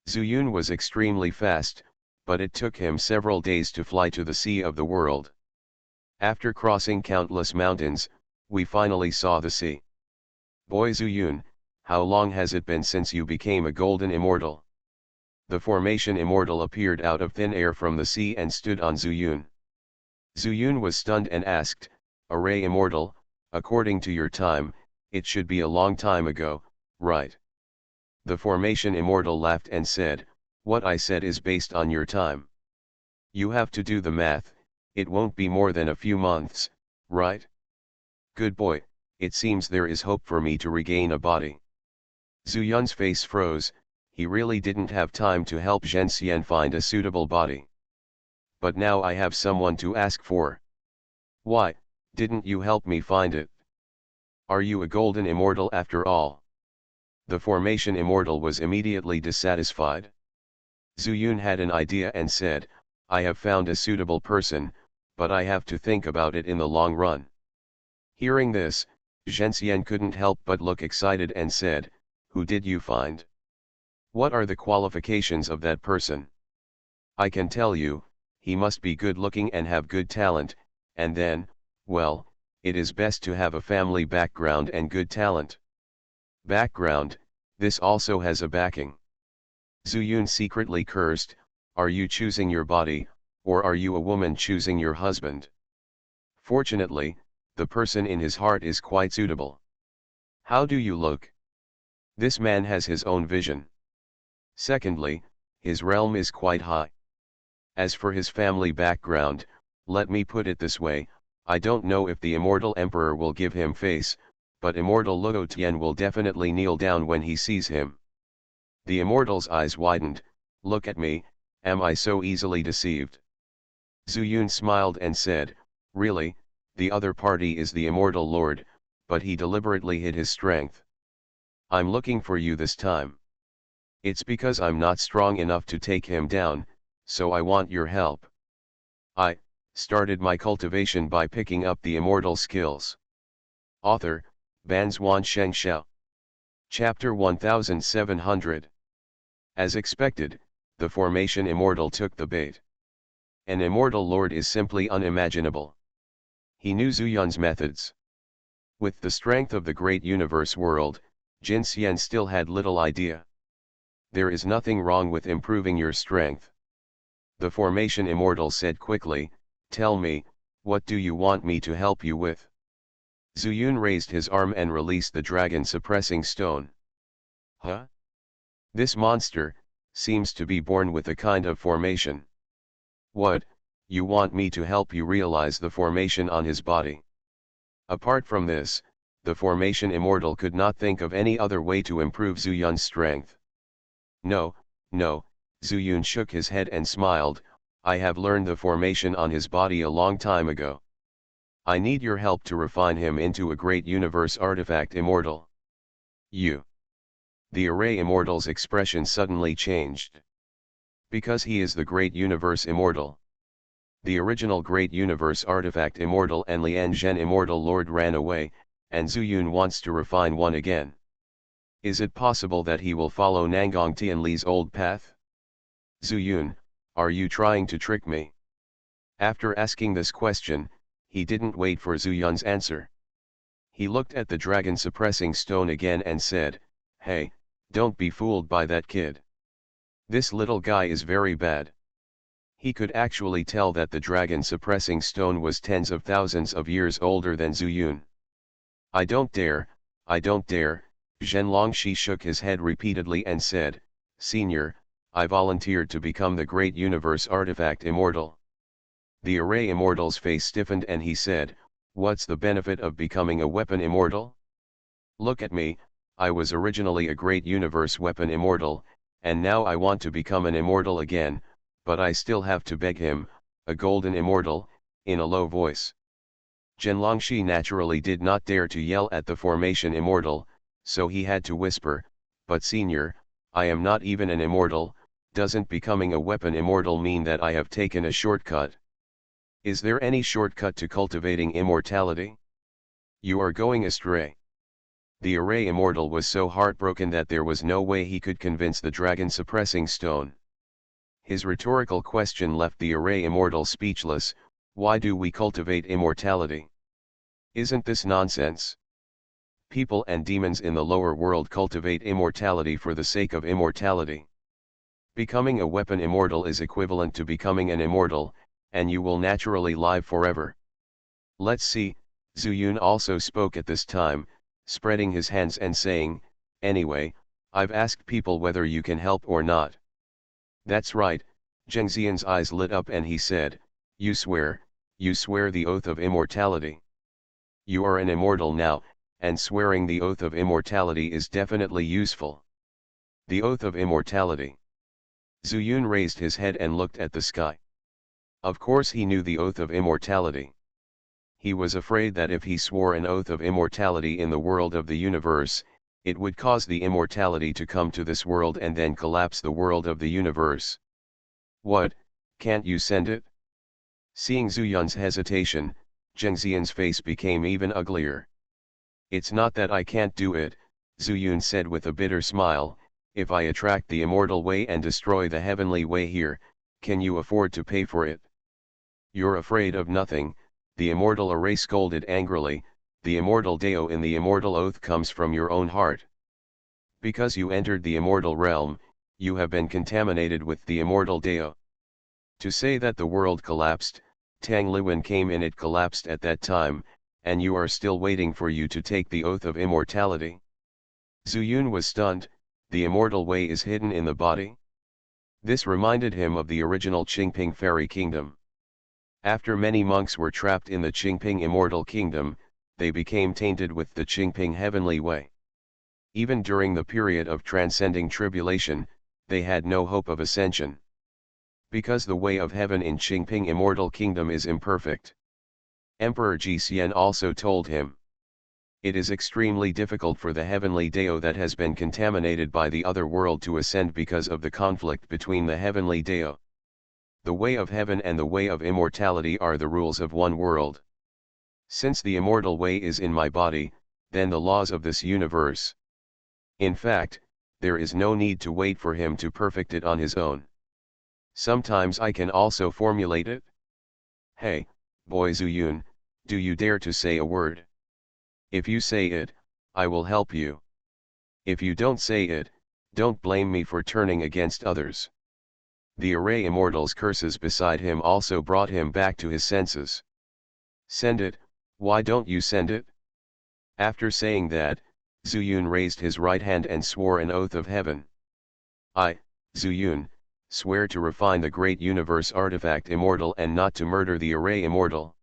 Zuyun was extremely fast, but it took him several days to fly to the sea of the world. After crossing countless mountains, we finally saw the sea. Boy Zuyun, how long has it been since you became a golden immortal? The formation immortal appeared out of thin air from the sea and stood on Zuyun. Zuyun was stunned and asked, Array immortal, according to your time, it should be a long time ago, right? The formation immortal laughed and said, what I said is based on your time. You have to do the math, it won't be more than a few months, right? Good boy, it seems there is hope for me to regain a body. Zuyun's face froze, he really didn't have time to help Xianxia find a suitable body. But now I have someone to ask for. Why, didn't you help me find it? Are you a golden immortal after all? The formation immortal was immediately dissatisfied. Zuyun had an idea and said, I have found a suitable person, but I have to think about it in the long run. Hearing this, Zhenxian couldn't help but look excited and said, who did you find? What are the qualifications of that person? I can tell you, he must be good looking and have good talent, and then, well, it is best to have a family background and good talent. Background, this also has a backing. Zuyun secretly cursed, are you choosing your body, or are you a woman choosing your husband? Fortunately, the person in his heart is quite suitable. How do you look? This man has his own vision. Secondly, his realm is quite high. As for his family background, let me put it this way, I don't know if the immortal emperor will give him face, but immortal Luo Tian will definitely kneel down when he sees him. The immortal's eyes widened, look at me, am I so easily deceived? Zuyun smiled and said, really, the other party is the immortal lord, but he deliberately hid his strength. I'm looking for you this time. It's because I'm not strong enough to take him down, so I want your help. I started my cultivation by picking up the immortal skills. Author, Banzuan Xianxia. Chapter 1700. As expected, the formation immortal took the bait. An immortal lord is simply unimaginable. He knew Zuyun's methods. With the strength of the great universe world, Jin Xian still had little idea. There is nothing wrong with improving your strength. The formation immortal said quickly, tell me, what do you want me to help you with? Zuyun raised his arm and released the dragon suppressing stone. Huh? This monster seems to be born with a kind of formation. What, you want me to help you realize the formation on his body? Apart from this, the formation immortal could not think of any other way to improve Zuyun's strength. No, no, Zuyun shook his head and smiled, I have learned the formation on his body a long time ago. I need your help to refine him into a great universe artifact immortal. You. The array immortal's expression suddenly changed. Because he is the great universe immortal. The original great universe artifact immortal and Lian Zhen immortal lord ran away, and Zuyun wants to refine one again. Is it possible that he will follow Nanggong Tianli's old path? Zuyun, are you trying to trick me? After asking this question, he didn't wait for Zuyun's answer. He looked at the dragon suppressing stone again and said, hey, don't be fooled by that kid. This little guy is very bad. He could actually tell that the dragon suppressing stone was tens of thousands of years older than Zuyun. I don't dare, Zhen Longxi shook his head repeatedly and said, Senior, I volunteered to become the great universe artifact immortal. The array immortal's face stiffened and he said, what's the benefit of becoming a weapon immortal? Look at me, I was originally a great universe weapon immortal, and now I want to become an immortal again, but I still have to beg him, a golden immortal, in a low voice. Zhen Longxi naturally did not dare to yell at the formation immortal, so he had to whisper, but senior, I am not even an immortal, doesn't becoming a weapon immortal mean that I have taken a shortcut? Is there any shortcut to cultivating immortality? You are going astray. The array immortal was so heartbroken that there was no way he could convince the dragon suppressing stone. His rhetorical question left the array immortal speechless, why do we cultivate immortality? Isn't this nonsense? People and demons in the lower world cultivate immortality for the sake of immortality. Becoming a weapon immortal is equivalent to becoming an immortal, and you will naturally live forever. Let's see, Zuyun also spoke at this time, spreading his hands and saying, anyway, I've asked people whether you can help or not. That's right, Zheng Xian's eyes lit up and he said, you swear the oath of immortality. You are an immortal now, and swearing the oath of immortality is definitely useful. The oath of immortality. Zuyun raised his head and looked at the sky. Of course he knew the oath of immortality. He was afraid that if he swore an oath of immortality in the world of the universe, it would cause the immortality to come to this world and then collapse the world of the universe. What, can't you send it? Seeing Zuyun's hesitation, Zhengxian's face became even uglier. It's not that I can't do it, Zuyun said with a bitter smile. If I attract the immortal way and destroy the heavenly way here, can you afford to pay for it? You're afraid of nothing, the immortal array scolded angrily. The immortal Dao in the immortal oath comes from your own heart. Because you entered the immortal realm, you have been contaminated with the immortal Dao. To say that the world collapsed, Tang Liwen came in, it collapsed at that time, and you are still waiting for you to take the oath of immortality. Zuyun was stunned. The immortal way is hidden in the body? This reminded him of the original Qingping fairy kingdom. After many monks were trapped in the Qingping immortal kingdom, they became tainted with the Qingping heavenly way. Even during the period of transcending tribulation, they had no hope of ascension. Because the way of heaven in Qingping immortal kingdom is imperfect. Emperor Xian also told him. It is extremely difficult for the heavenly Dao that has been contaminated by the other world to ascend because of the conflict between the heavenly Dao. The way of heaven and the way of immortality are the rules of one world. Since the immortal way is in my body, then the laws of this universe. In fact, there is no need to wait for him to perfect it on his own. Sometimes I can also formulate it. Hey, boy Zuyun, do you dare to say a word? If you say it, I will help you. If you don't say it, don't blame me for turning against others. The array Immortals' curses beside him also brought him back to his senses. Send it, why don't you send it? After saying that, Zuyun raised his right hand and swore an oath of heaven. I, Zuyun, swear to refine the great universe artifact immortal and not to murder the array immortal.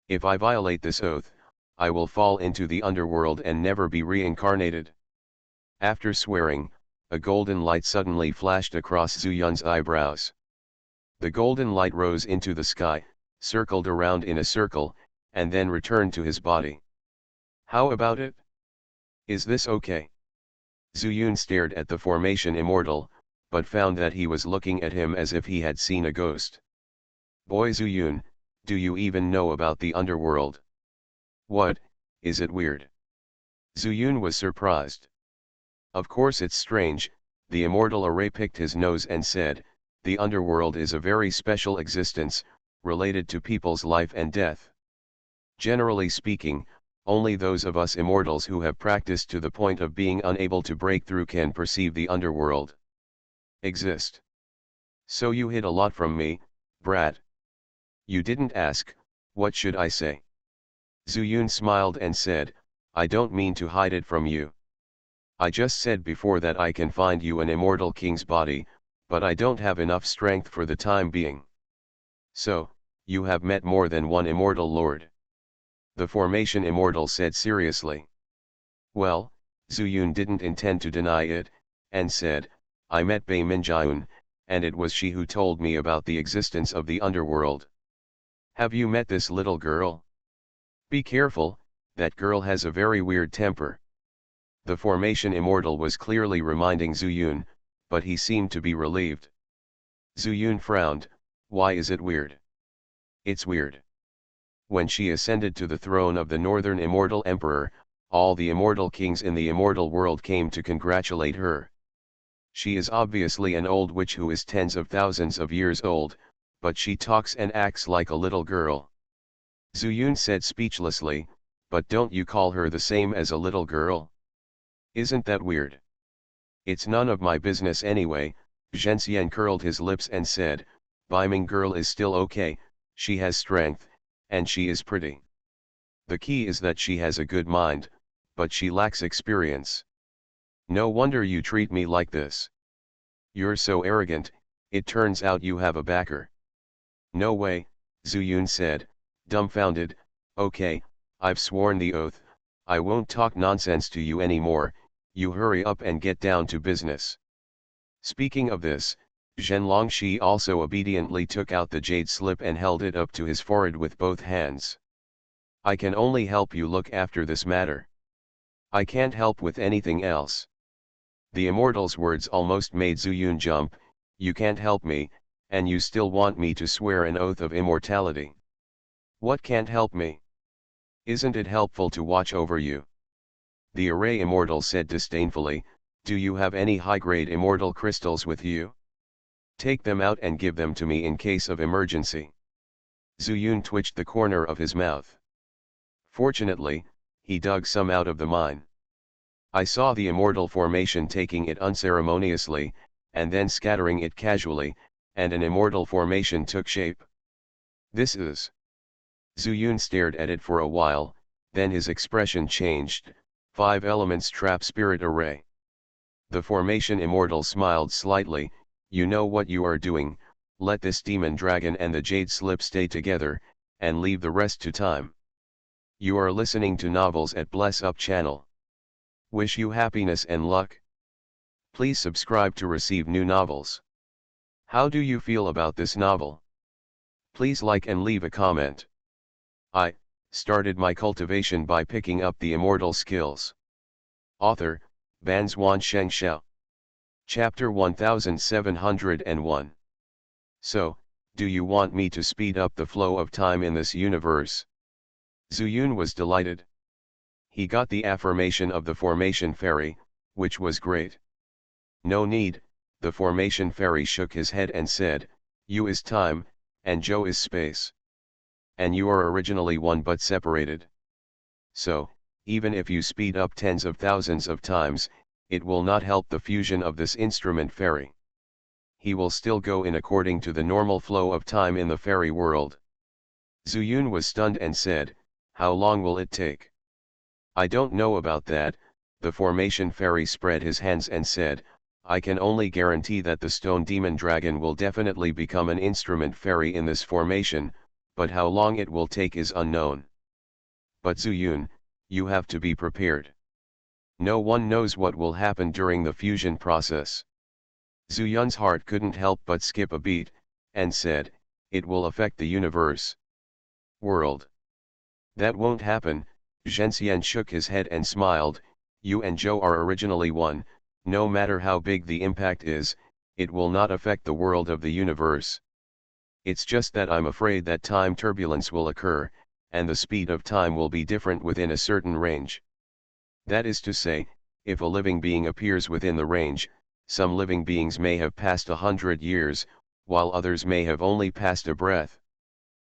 If I violate this oath, I will fall into the underworld and never be reincarnated. After swearing, a golden light suddenly flashed across Zuyun's eyebrows. The golden light rose into the sky, circled around in a circle, and then returned to his body. How about it? Is this okay? Zuyun stared at the formation immortal, but found that he was looking at him as if he had seen a ghost. Boy Zuyun, do you even know about the underworld? What, is it weird? Zuyun was surprised. Of course it's strange, the immortal array picked his nose and said, the underworld is a very special existence, related to people's life and death. Generally speaking, only those of us immortals who have practiced to the point of being unable to break through can perceive the underworld. Exist. So you hid a lot from me, brat. You didn't ask, what should I say? Zuyun smiled and said, I don't mean to hide it from you. I just said before that I can find you an immortal king's body, but I don't have enough strength for the time being. So, you have met more than one immortal lord. The formation immortal said seriously. Well, Zuyun didn't intend to deny it, and said, I met Bei Minjiun, and it was she who told me about the existence of the underworld. Have you met this little girl? Be careful, that girl has a very weird temper. The formation immortal was clearly reminding Zuyun, but he seemed to be relieved. Zuyun frowned, why is it weird? It's weird. When she ascended to the throne of the Northern Immortal Emperor, all the immortal kings in the immortal world came to congratulate her. She is obviously an old witch who is tens of thousands of years old, but she talks and acts like a little girl. Zuyun said speechlessly, but don't you call her the same as a little girl? Isn't that weird? It's none of my business anyway. Xianxia curled his lips and said, Beiming girl is still okay, she has strength, and she is pretty. The key is that she has a good mind, but she lacks experience. No wonder you treat me like this. You're so arrogant, it turns out you have a backer. No way, Zuyun said, dumbfounded, okay, I've sworn the oath, I won't talk nonsense to you anymore, you hurry up and get down to business. Speaking of this, Zhenlongxi also obediently took out the jade slip and held it up to his forehead with both hands. I can only help you look after this matter. I can't help with anything else. The Immortals' words almost made Zuyun jump. You can't help me, and you still want me to swear an oath of immortality. What can't help me? Isn't it helpful to watch over you? The Array Immortal said disdainfully, do you have any high-grade immortal crystals with you? Take them out and give them to me in case of emergency. Zuyun twitched the corner of his mouth. Fortunately, he dug some out of the mine. I saw the immortal formation taking it unceremoniously, and then scattering it casually, and an immortal formation took shape. This is... Zuyun stared at it for a while, then his expression changed. 5 elements trap spirit array. The formation immortal smiled slightly. You know what you are doing. Let this demon dragon and the jade slip stay together, and leave the rest to time. You are listening to novels at Bless Up channel. Wish you happiness and luck. Please subscribe to receive new novels. How do you feel about this novel? Please like and leave a comment. I started my cultivation by picking up the immortal skills. Author, Banzuan Xianxia. Chapter 1701. So, do you want me to speed up the flow of time in this universe? Zuyun was delighted. He got the affirmation of the formation fairy, which was great. No need, the formation fairy shook his head and said, you is time, and Joe is space. And you are originally one but separated. So, even if you speed up tens of thousands of times, it will not help the fusion of this instrument fairy. He will still go in according to the normal flow of time in the fairy world. Zuyun was stunned and said, how long will it take? I don't know about that. The formation fairy spread his hands and said, I can only guarantee that the stone demon dragon will definitely become an instrument fairy in this formation, but how long it will take is unknown. But Zuyun, you have to be prepared. No one knows what will happen during the fusion process. Zuyun's heart couldn't help but skip a beat, and said, it will affect the universe. World. That won't happen. Xianxia shook his head and smiled, you and Joe are originally one, no matter how big the impact is, it will not affect the world of the universe. It's just that I'm afraid that time turbulence will occur, and the speed of time will be different within a certain range. That is to say, if a living being appears within the range, some living beings may have passed 100 years, while others may have only passed a breath.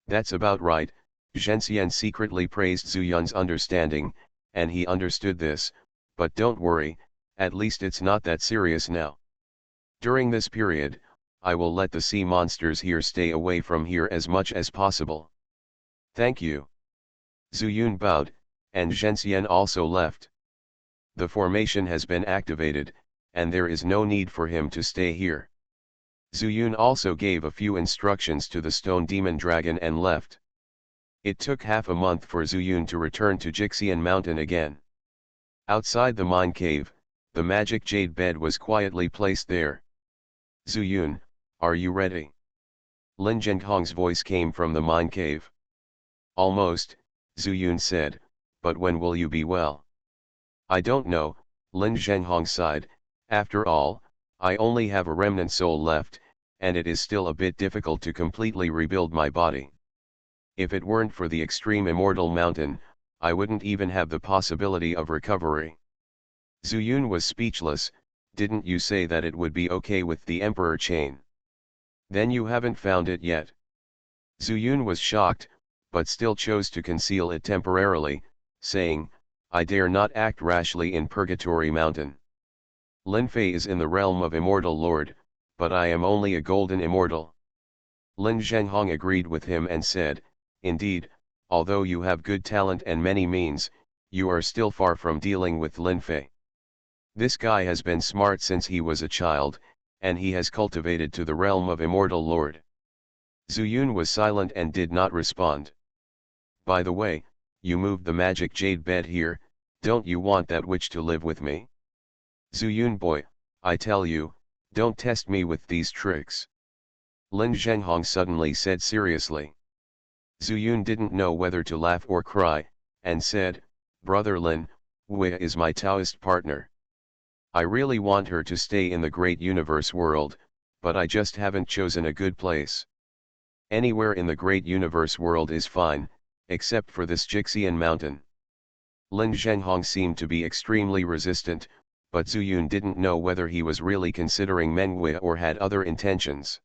That's about right. Zhenxian secretly praised Zuyun's understanding, and he understood this, but don't worry, at least it's not that serious now. During this period, I will let the sea monsters here stay away from here as much as possible. Thank you. Zuyun bowed, and Zhenxian also left. The formation has been activated, and there is no need for him to stay here. Zuyun also gave a few instructions to the stone demon dragon and left. It took half a month for Zuyun to return to Jixian Mountain again. Outside the mine cave, the magic jade bed was quietly placed there. Zuyun, are you ready? Lin Zhenghong's voice came from the mine cave. Almost, Zuyun said, but when will you be well? I don't know, Lin Zhenghong sighed, after all, I only have a remnant soul left, and it is still a bit difficult to completely rebuild my body. If it weren't for the extreme immortal mountain, I wouldn't even have the possibility of recovery. Zuyun was speechless. Didn't you say that it would be okay with the Emperor chain? Then you haven't found it yet. Zuyun was shocked, but still chose to conceal it temporarily, saying, I dare not act rashly in Purgatory Mountain. Lin Fei is in the realm of Immortal Lord, but I am only a golden immortal. Lin Zhenghong agreed with him and said, indeed, although you have good talent and many means, you are still far from dealing with Lin Fei. This guy has been smart since he was a child, and he has cultivated to the realm of Immortal Lord. Zuyun was silent and did not respond. By the way, you moved the magic jade bed here, don't you want that witch to live with me? Zuyun boy, I tell you, Don't test me with these tricks. Lin Zhenghong suddenly said seriously. Zuyun didn't know whether to laugh or cry, and said, Brother Lin, Wei is my Taoist partner. I really want her to stay in the great universe world, but I just haven't chosen a good place. Anywhere in the great universe world is fine, except for this Jixian mountain. Lin Zhenghong seemed to be extremely resistant, but Zuyun didn't know whether he was really considering Mengwei or had other intentions.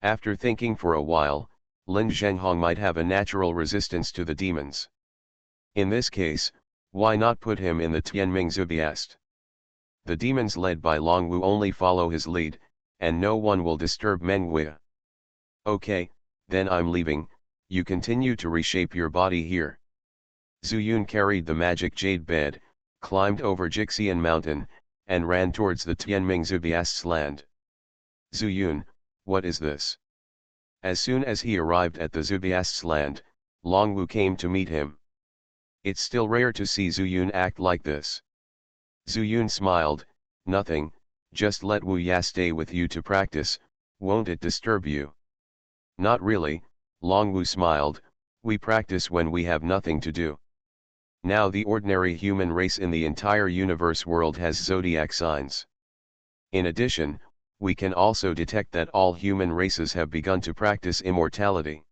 After thinking for a while, Lin Zhenghong might have a natural resistance to the demons. In this case, why not put him in the Tianming Zubiast? The demons led by Longwu only follow his lead, and no one will disturb Mengwei. Okay, then I'm leaving, you continue to reshape your body here. Zuyun carried the magic jade bed, climbed over Jixian mountain, and ran towards the Tianming Zubiast's land. Zuyun, what is this? As soon as he arrived at the Zubiast's land, Longwu came to meet him. It's still rare to see Zuyun act like this. Zuyun smiled, nothing, just let Wu Ya stay with you to practice, won't it disturb you? Not really, Longwu smiled, we practice when we have nothing to do. Now the ordinary human race in the entire universe world has zodiac signs. In addition, we can also detect that all human races have begun to practice immortality.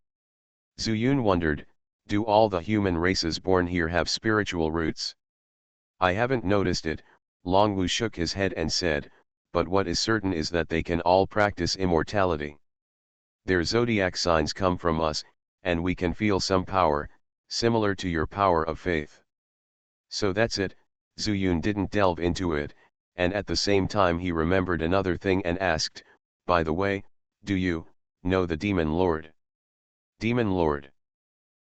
Zuyun wondered, do all the human races born here have spiritual roots? I haven't noticed it, Longwu shook his head and said, but what is certain is that they can all practice immortality. Their zodiac signs come from us, and we can feel some power, similar to your power of faith. So that's it, Zuyun didn't delve into it, and at the same time he remembered another thing and asked, by the way, do you know the Demon Lord? Demon Lord.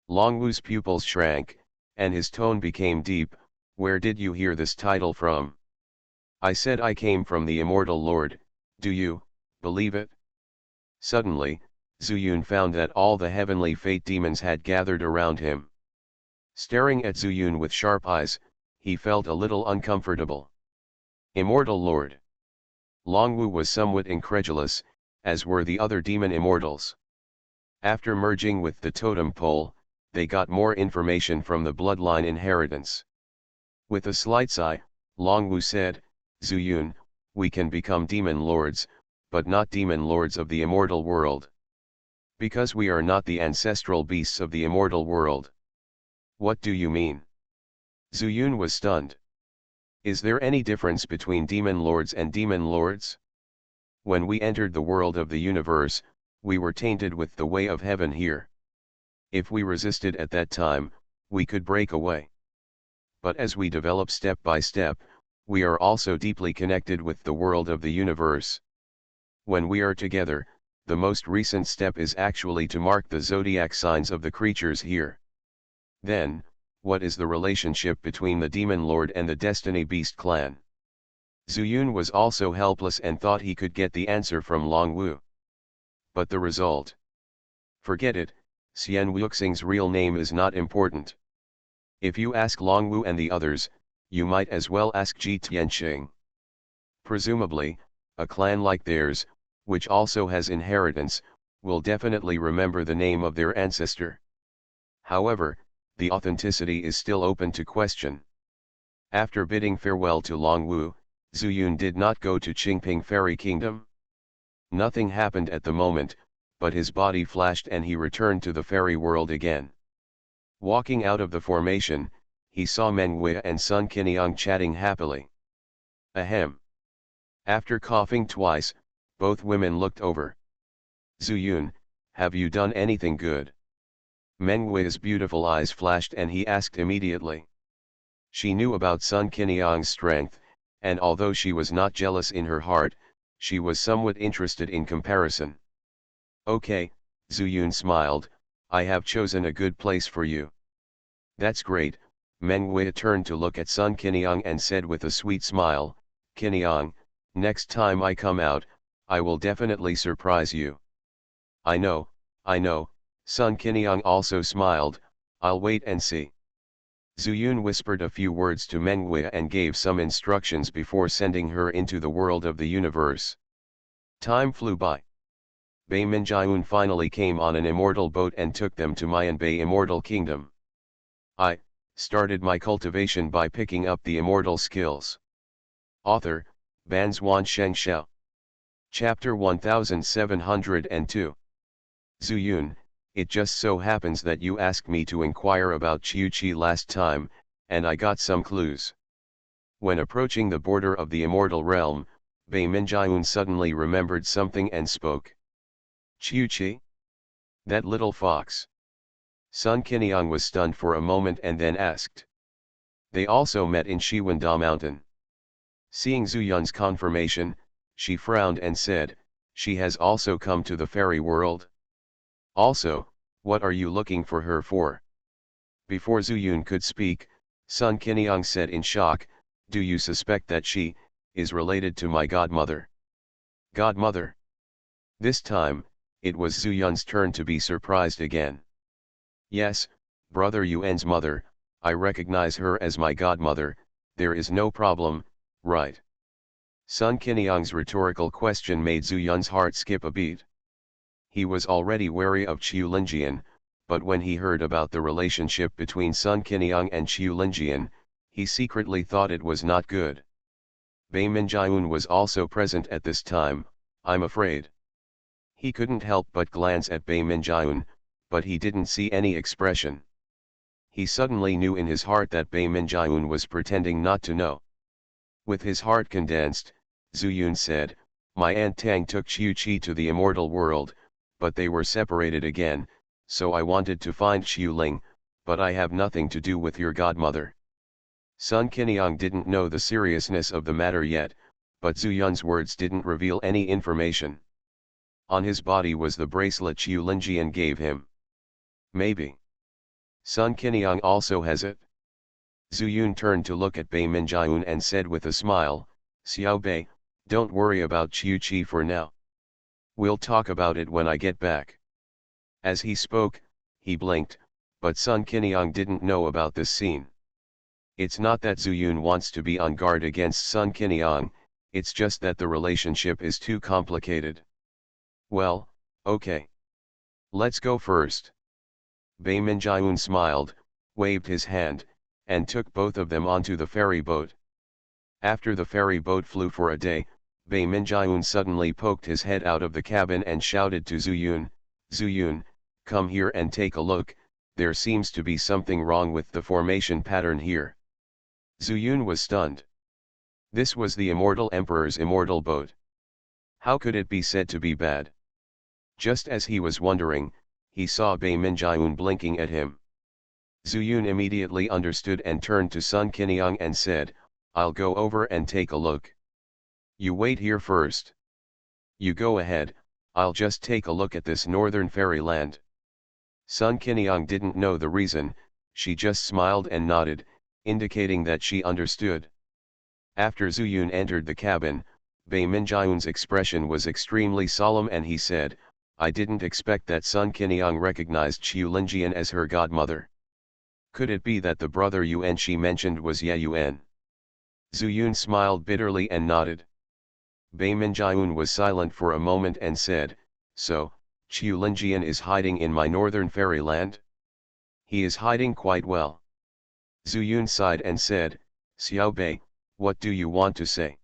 Longwu's pupils shrank, and his tone became deep, where did you hear this title from? I said I came from the Immortal Lord, do you believe it? Suddenly, Zuyun found that all the heavenly fate demons had gathered around him. Staring at Zuyun with sharp eyes, he felt a little uncomfortable. Immortal Lord. Longwu was somewhat incredulous, as were the other demon immortals. After merging with the totem pole, they got more information from the bloodline inheritance. With a slight sigh, Longwu said, Zuyun, we can become demon lords, but not demon lords of the immortal world. Because we are not the ancestral beasts of the immortal world. What do you mean? Zuyun was stunned. Is there any difference between demon lords and demon lords? When we entered the world of the universe, we were tainted with the way of heaven here. If we resisted at that time, we could break away. But as we develop step by step, we are also deeply connected with the world of the universe. When we are together, the most recent step is actually to mark the zodiac signs of the creatures here. Then, what is the relationship between the Demon Lord and the Destiny Beast clan? Zuyun was also helpless and thought he could get the answer from Longwu. But the result? Forget it, Xian Wuxing's real name is not important. If you ask Longwu and the others, you might as well ask Ji Tianxing. Presumably, a clan like theirs, which also has inheritance, will definitely remember the name of their ancestor. However, the authenticity is still open to question. After bidding farewell to Longwu, Zuyun did not go to Qingping Fairy Kingdom. Nothing happened at the moment, but his body flashed and he returned to the fairy world again. Walking out of the formation, he saw Mengwei and Sun Qiniang chatting happily. Ahem. After coughing twice, both women looked over. Zuyun, have you done anything good? Mengwei's beautiful eyes flashed and he asked immediately. She knew about Sun Qiniang's strength, and although she was not jealous in her heart, she was somewhat interested in comparison. Okay, Zuyun smiled, I have chosen a good place for you. That's great, Mengwei turned to look at Sun Qiniang and said with a sweet smile, Qiniang, next time I come out, I will definitely surprise you. I know, Sun Qiniang also smiled, I'll wait and see. Zuyun whispered a few words to Mengwei and gave some instructions before sending her into the world of the universe. Time flew by. Bei Minjiun finally came on an immortal boat and took them to Mayan Bay Immortal Kingdom. I started my cultivation by picking up the immortal skills. Author, Banzuan Xianxia. Chapter 1702. Zuyun, it just so happens that you asked me to inquire about Qiuqi last time, and I got some clues. When approaching the border of the immortal realm, Bei Minjiun suddenly remembered something and spoke. Qiuqi? That little fox. Sun Qiniang was stunned for a moment and then asked. They also met in Shiwanda Mountain. Seeing Zuyun's confirmation, she frowned and said, she has also come to the fairy world? Also, what are you looking for her for? Before Zuyun could speak, Sun Qiniang said in shock, do you suspect that she is related to my godmother? Godmother? This time, it was Zuyun's turn to be surprised again. Yes, Brother Yuan's mother, I recognize her as my godmother, there is no problem, right? Sun Qiniang's rhetorical question made Zuyun's heart skip a beat. He was already wary of Qiu Linjian, but when he heard about the relationship between Sun Qiniang and Qiu Linjian, he secretly thought it was not good. Bei Minjiun was also present at this time, I'm afraid. He couldn't help but glance at Bei Minjiun, but he didn't see any expression. He suddenly knew in his heart that Bei Minjiun was pretending not to know. With his heart condensed, Zuyun said, my Aunt Tang took Qiuqi to the immortal world, but they were separated again, so I wanted to find Qiu Ling, but I have nothing to do with your godmother. Sun Qiniang didn't know the seriousness of the matter yet, but Zuyun's words didn't reveal any information. On his body was the bracelet Qiu Linjian gave him. Maybe. Sun Qiniang also has it. Zuyun turned to look at Bei Minjiun and said with a smile, Xiao Bei, don't worry about Qiuqi for now. We'll talk about it when I get back. As he spoke, he blinked, but Sun Qiniang didn't know about this scene. It's not that Zuyun wants to be on guard against Sun Qiniang, it's just that the relationship is too complicated. Well, okay. Let's go first. Bei Minjiun smiled, waved his hand, and took both of them onto the ferry boat. After the ferry boat flew for a day, Bei Minjiun suddenly poked his head out of the cabin and shouted to Zuyun, Zuyun, come here and take a look, there seems to be something wrong with the formation pattern here. Zuyun was stunned. This was the immortal emperor's immortal boat. How could it be said to be bad? Just as he was wondering, he saw Bei Minjiun blinking at him. Zuyun immediately understood and turned to Sun Qiniang and said, I'll go over and take a look. You wait here first. You go ahead, I'll just take a look at this northern fairyland. Sun Qiniang didn't know the reason, she just smiled and nodded, indicating that she understood. After Zuyun entered the cabin, Bei Minjiun's expression was extremely solemn and he said, I didn't expect that Sun Qiniang recognized Qiu Linjian as her godmother. Could it be that the brother Yuan she mentioned was Ye Yuan? Zuyun smiled bitterly and nodded. Bei Minjiun was silent for a moment and said, so, Qiu Linjian is hiding in my northern fairyland? He is hiding quite well. Zuyun sighed and said, Xiao Bei, what do you want to say?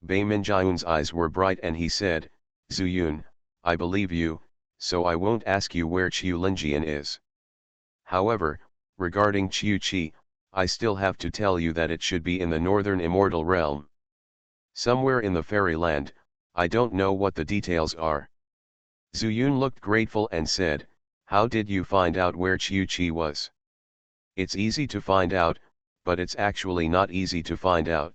Bei Minjiun's eyes were bright and he said, Zuyun, I believe you, so I won't ask you where Qiu Linjian is. However, regarding Qiuqi, I still have to tell you that it should be in the northern immortal realm. Somewhere in the fairyland, I don't know what the details are. Zuyun looked grateful and said, how did you find out where Qiuqi was? It's easy to find out, but it's actually not easy to find out.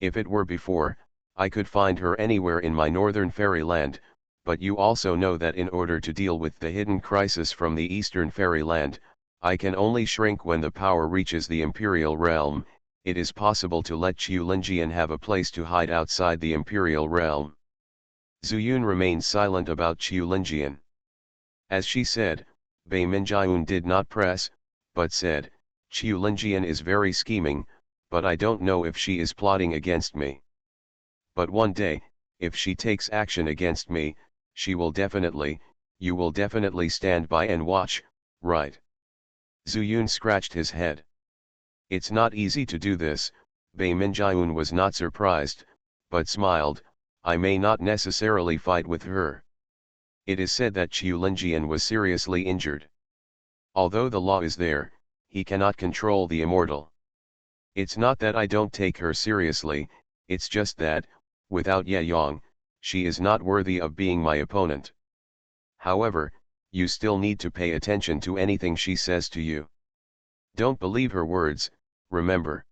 If it were before, I could find her anywhere in my northern fairyland, but you also know that in order to deal with the hidden crisis from the eastern fairyland, I can only shrink when the power reaches the imperial realm. It is possible to let Qiu Linjian have a place to hide outside the imperial realm. Zuyun remained silent about Qiu Linjian. As she said, Bei Minjiun did not press, but said, Qiu Linjian is very scheming, but I don't know if she is plotting against me. But one day, if she takes action against me, you will definitely stand by and watch, right? Zuyun scratched his head. It's not easy to do this. Bei Minjiun was not surprised, but smiled. I may not necessarily fight with her. It is said that Qiu Linjian was seriously injured. Although the law is there, he cannot control the immortal. It's not that I don't take her seriously, it's just that, without Ye Yang, she is not worthy of being my opponent. However, you still need to pay attention to anything she says to you. Don't believe her words, remember.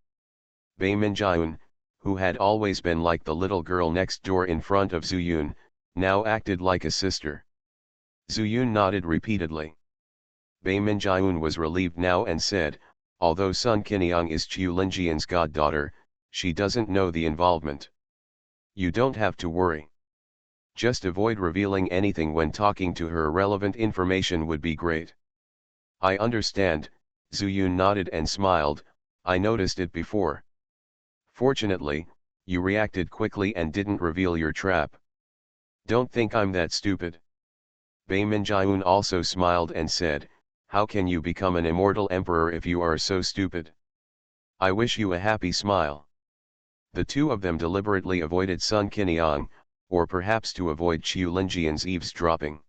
Bei Minjiun, who had always been like the little girl next door in front of Zuyun, now acted like a sister. Zuyun nodded repeatedly. Bei Minjiun was relieved now and said, although Sun Qiniang is Qiu Linjian's goddaughter, she doesn't know the involvement. You don't have to worry. Just avoid revealing anything when talking to her. Relevant information would be great. I understand, Zuyun nodded and smiled. I noticed it before. Fortunately, you reacted quickly and didn't reveal your trap. Don't think I'm that stupid. Bei Minjiun also smiled and said, how can you become an immortal emperor if you are so stupid? I wish you a happy smile. The two of them deliberately avoided Sun Qiniang, or perhaps to avoid Qiu Linjian's eavesdropping.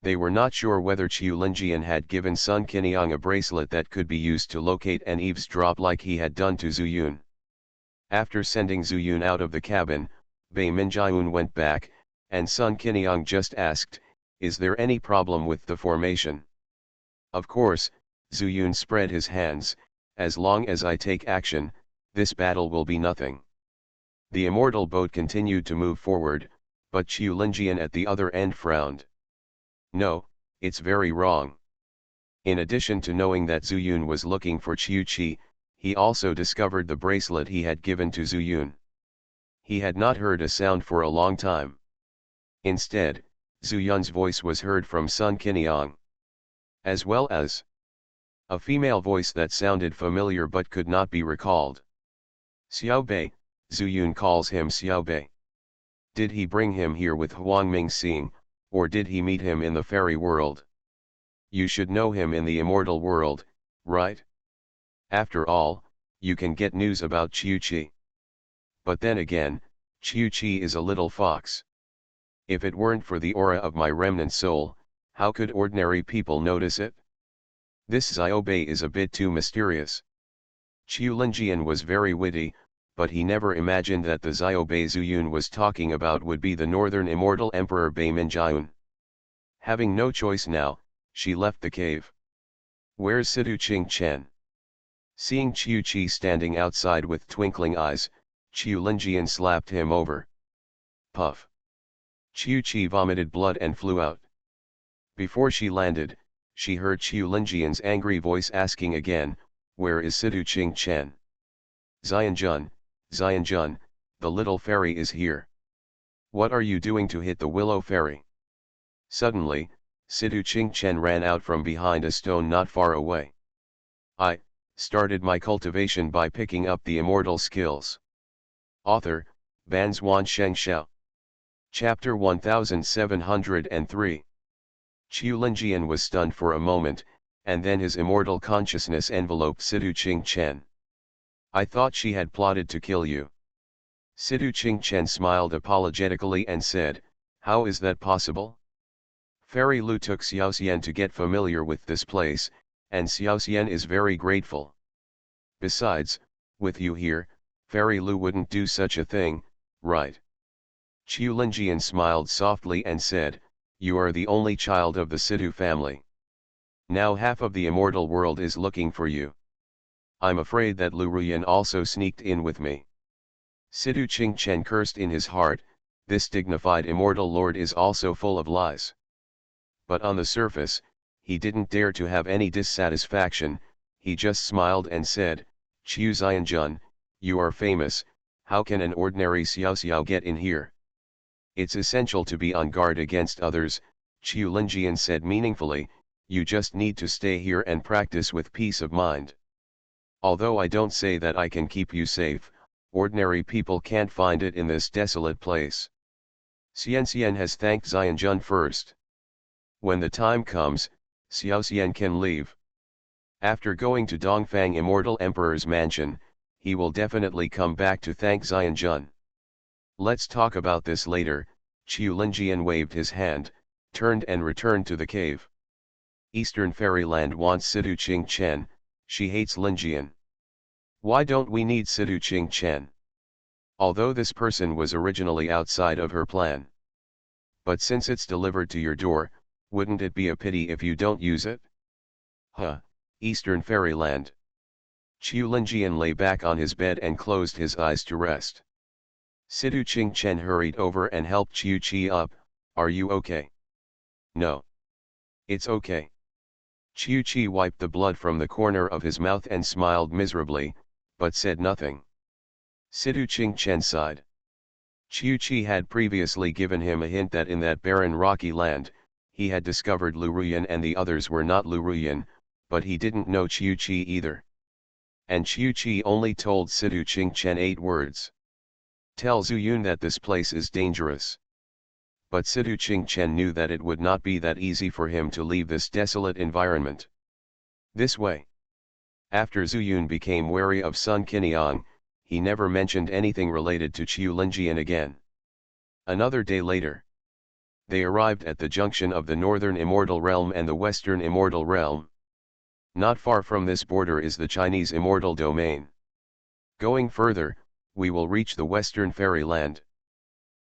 They were not sure whether Qiu Linjian had given Sun Qiniang a bracelet that could be used to locate and eavesdrop like he had done to Zuyun. After sending Zuyun out of the cabin, Bei Minjiun went back, and Sun Qiniang just asked, is there any problem with the formation? Of course, Zuyun spread his hands, as long as I take action, this battle will be nothing. The immortal boat continued to move forward, but Qiu Linjian at the other end frowned. No, it's very wrong. In addition to knowing that Zuyun was looking for Qiu Qi, he also discovered the bracelet he had given to Zuyun. He had not heard a sound for a long time. Instead, Zuyun's voice was heard from Sun Qiniang, as well as a female voice that sounded familiar but could not be recalled. Xiao Bei, Zuyun calls him Xiao Bei. Did he bring him here with Huang Mingxing, or did he meet him in the fairy world? You should know him in the immortal world, right? After all, you can get news about Qiu Qi. But then again, Qiu Qi is a little fox. If it weren't for the aura of my remnant soul, how could ordinary people notice it? This Xiao Bei is a bit too mysterious. Qiu Linjian was very witty, but he never imagined that the Xiao Bei Zuyun was talking about would be the northern immortal emperor Bei Minjiun. Having no choice now, she left the cave. Where's Sidu Qing Chen? Seeing Qiu Qi standing outside with twinkling eyes, Qiu Linjian slapped him over. Puff. Qiu Qi vomited blood and flew out. Before she landed, she heard Qiu Linjian's angry voice asking again, where is Sidu Qing Chen? Xianjun, Xianjun, the little fairy is here. What are you doing to hit the willow fairy? Suddenly, Sidu Qing Chen ran out from behind a stone not far away. I started my cultivation by picking up the immortal skills. Author, Banzuan Xianxia. Chapter 1703. Qiu Linjian was stunned for a moment, and then his immortal consciousness enveloped Sidu Qing Chen. I thought she had plotted to kill you. Sidu Qing Chen smiled apologetically and said, how is that possible? Fairy Lu took Xiaoxian to get familiar with this place, and Xiaoxian is very grateful. Besides, with you here, Fairy Lu wouldn't do such a thing, right? Qiu Linjian smiled softly and said, you are the only child of the Sidu family. Now half of the immortal world is looking for you. I'm afraid that Lu Ruyan also sneaked in with me. Sidu Qing Chen cursed in his heart, this dignified immortal lord is also full of lies. But on the surface, he didn't dare to have any dissatisfaction, he just smiled and said, Qiu Xianjun, you are famous, how can an ordinary Xiaoxiao get in here? It's essential to be on guard against others, Qiu Linjian said meaningfully, you just need to stay here and practice with peace of mind. Although I don't say that I can keep you safe, ordinary people can't find it in this desolate place. Xianxia has thanked Xianjun first. When the time comes, Xiaoxian can leave. After going to Dongfang Immortal Emperor's mansion, he will definitely come back to thank Xianjun. Let's talk about this later. Qiu Linjian waved his hand, turned and returned to the cave. Eastern Fairyland wants Sidu Qing Chen, she hates Linjian. Why don't we need Sidu Qing Chen? Although this person was originally outside of her plan. But since it's delivered to your door, wouldn't it be a pity if you don't use it? Huh, Eastern Fairyland. Qiu Linjian lay back on his bed and closed his eyes to rest. Sidu Qing Chen hurried over and helped Qiu Qi up. Are you okay? No. It's okay. Qiu Qi wiped the blood from the corner of his mouth and smiled miserably, but said nothing. Sidu Qing Chen sighed. Qiu Qi had previously given him a hint that in that barren rocky land, he had discovered Lu Ruyan and the others were not Lu Ruyan, but he didn't know Qiu Qi either. And Qiu Qi only told Sidu Qing Chen 8 words. Tell Zuyun that this place is dangerous. But Sidu Qing Chen knew that it would not be that easy for him to leave this desolate environment. This way. After Zuyun became wary of Sun Qiniang, he never mentioned anything related to Qiu Linjian again. Another day later, they arrived at the junction of the northern immortal realm and the western immortal realm. Not far from this border is the Chinese immortal domain. Going further, we will reach the western fairyland.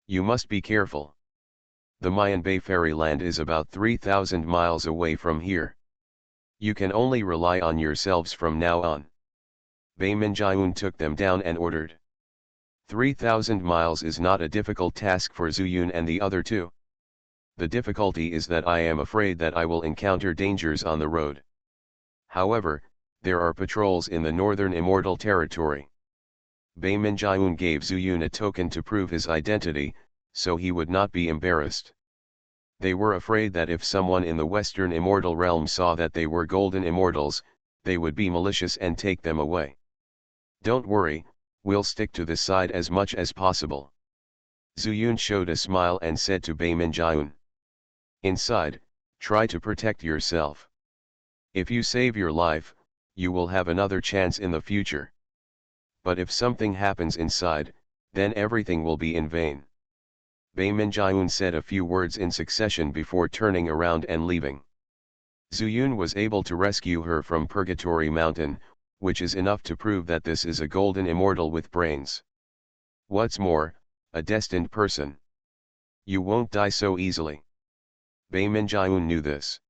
You must be careful. The Mayan Bay fairyland is about 3,000 miles away from here. You can only rely on yourselves from now on. Bei Minjiun took them down and ordered. 3,000 miles is not a difficult task for Zuyun and the other two. The difficulty is that I am afraid that I will encounter dangers on the road. However, there are patrols in the northern immortal territory. Bei Minjiun gave Zuyun a token to prove his identity, so he would not be embarrassed. They were afraid that if someone in the western immortal realm saw that they were golden immortals, they would be malicious and take them away. Don't worry, we'll stick to this side as much as possible. Zuyun showed a smile and said to Bei Minjiun. Inside, try to protect yourself. If you save your life, you will have another chance in the future. But if something happens inside, then everything will be in vain. Bei Minjiun said a few words in succession before turning around and leaving. Zuyun was able to rescue her from Purgatory Mountain, which is enough to prove that this is a golden immortal with brains. What's more, a destined person. You won't die so easily. Bei Minjiun knew this.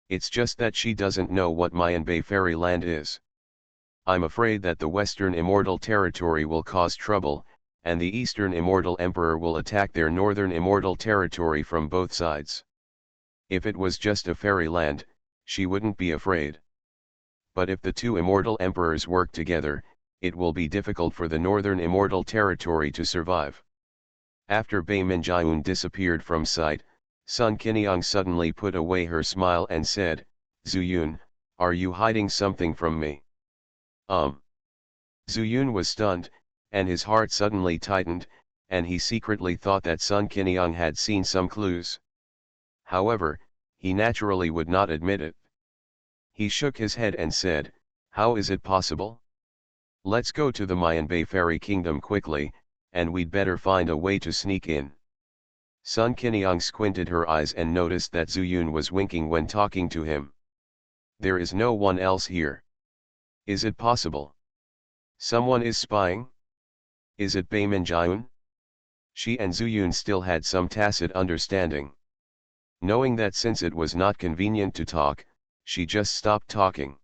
It's just that she doesn't know what Mayan Bay Fairyland is. I'm afraid that the Western Immortal Territory will cause trouble, and the Eastern Immortal Emperor will attack their Northern Immortal Territory from both sides. If it was just a fairyland, she wouldn't be afraid. But if the two Immortal Emperors work together, it will be difficult for the Northern Immortal Territory to survive. After Bei Minjiun disappeared from sight, Sun Qiniang suddenly put away her smile and said, Zuyun, are you hiding something from me? Zuyun was stunned, and his heart suddenly tightened, and he secretly thought that Sun Qiniang had seen some clues. However, he naturally would not admit it. He shook his head and said, how is it possible? Let's go to the Mayan Bay Fairy Kingdom quickly, and we'd better find a way to sneak in. Sun Qiniang squinted her eyes and noticed that Zuyun was winking when talking to him. There is no one else here. Is it possible? Someone is spying? Is it Bei Minjiun? She and Zuyun still had some tacit understanding. Knowing that since it was not convenient to talk, she just stopped talking.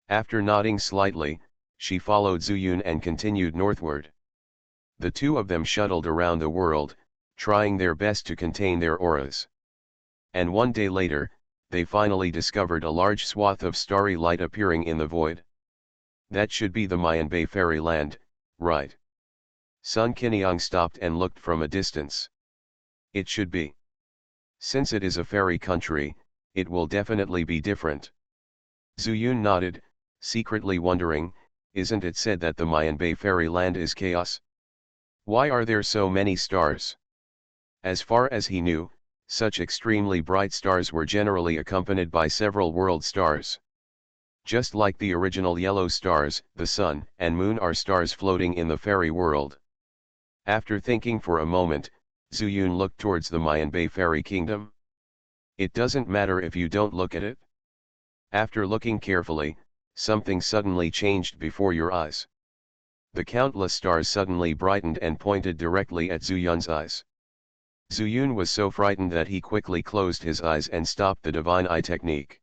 After nodding slightly, she followed Zuyun and continued northward. The two of them shuttled around the world, trying their best to contain their auras. And one day later, they finally discovered a large swath of starry light appearing in the void. That should be the Mayan Bay Fairyland, right? Sun Qiniang stopped and looked from a distance. It should be. Since it is a fairy country, it will definitely be different. Zuyun nodded, secretly wondering, isn't it said that the Mayan Bay Fairyland is chaos? Why are there so many stars? As far as he knew, such extremely bright stars were generally accompanied by several world stars. Just like the original yellow stars, the sun and moon are stars floating in the fairy world. After thinking for a moment, Zuyun looked towards the Mayan Bay fairy kingdom. It doesn't matter if you don't look at it. After looking carefully, something suddenly changed before your eyes. The countless stars suddenly brightened and pointed directly at Zuyun's eyes. Zuyun was so frightened that he quickly closed his eyes and stopped the divine eye technique.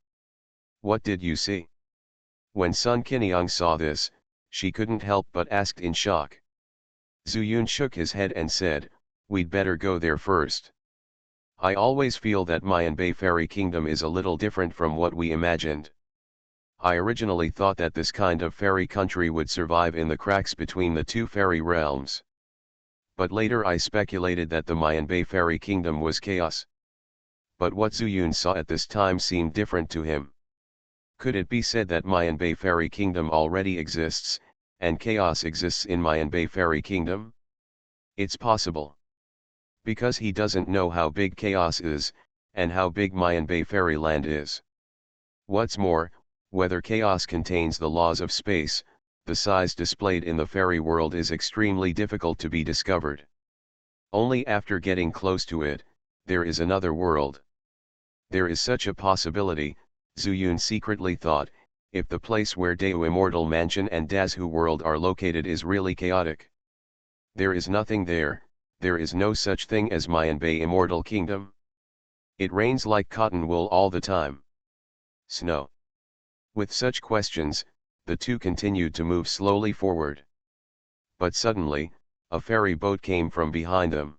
What did you see? When Sun Qiniang saw this, she couldn't help but asked in shock. Zuyun shook his head and said, "We'd better go there first. I always feel that Mayan Bay Fairy Kingdom is a little different from what we imagined. I originally thought that this kind of fairy country would survive in the cracks between the two fairy realms. But later I speculated that the Mayan Bay Fairy Kingdom was chaos. But what Zuyun saw at this time seemed different to him. Could it be said that Mayan Bay Fairy Kingdom already exists, and chaos exists in Mayan Bay Fairy Kingdom? It's possible. Because he doesn't know how big chaos is, and how big Mayan Bay Fairyland is. What's more, whether chaos contains the laws of space, the size displayed in the fairy world is extremely difficult to be discovered. Only after getting close to it, there is another world. There is such a possibility, Zuyun secretly thought, if the place where Dao Immortal Mansion and Dazhu World are located is really chaotic. There is nothing there. There is no such thing as Mayan Bay Immortal Kingdom. It rains like cotton wool all the time. Snow. With such questions, the two continued to move slowly forward. But suddenly, a ferry boat came from behind them.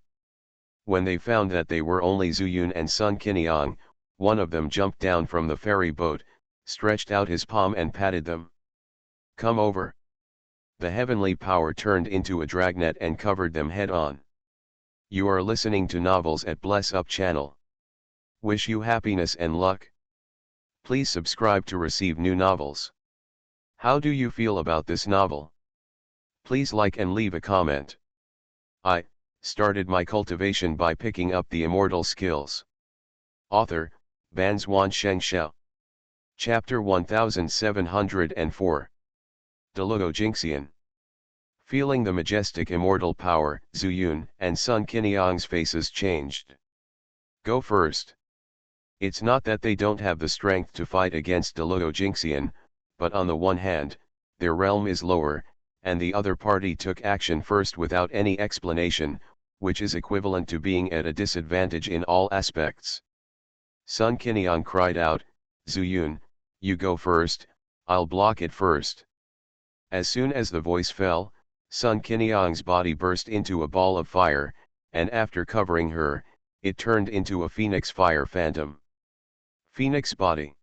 When they found that they were only Zuyun and Sun Qiniang, one of them jumped down from the ferry boat, stretched out his palm and patted them. "Come over." The heavenly power turned into a dragnet and covered them head on. You are listening to Novels at Bless Up channel. Wish you happiness and luck. Please subscribe to receive new novels. How do you feel about this novel? Please like and leave a comment. I started my cultivation by picking up the immortal skills. Author, Banzuan Xianxia. Chapter 1704. Deluo Jingxian. Feeling the majestic immortal power, Zuyun and Sun Qiniang's faces changed. Go first. It's not that they don't have the strength to fight against Deluo Jingxian, but on the one hand, their realm is lower, and the other party took action first without any explanation, which is equivalent to being at a disadvantage in all aspects. Sun Qiniang cried out, "Zuyun, you go first, I'll block it first." As soon as the voice fell, Sun Qiniang's body burst into a ball of fire, and after covering her, it turned into a phoenix fire phantom. Phoenix body.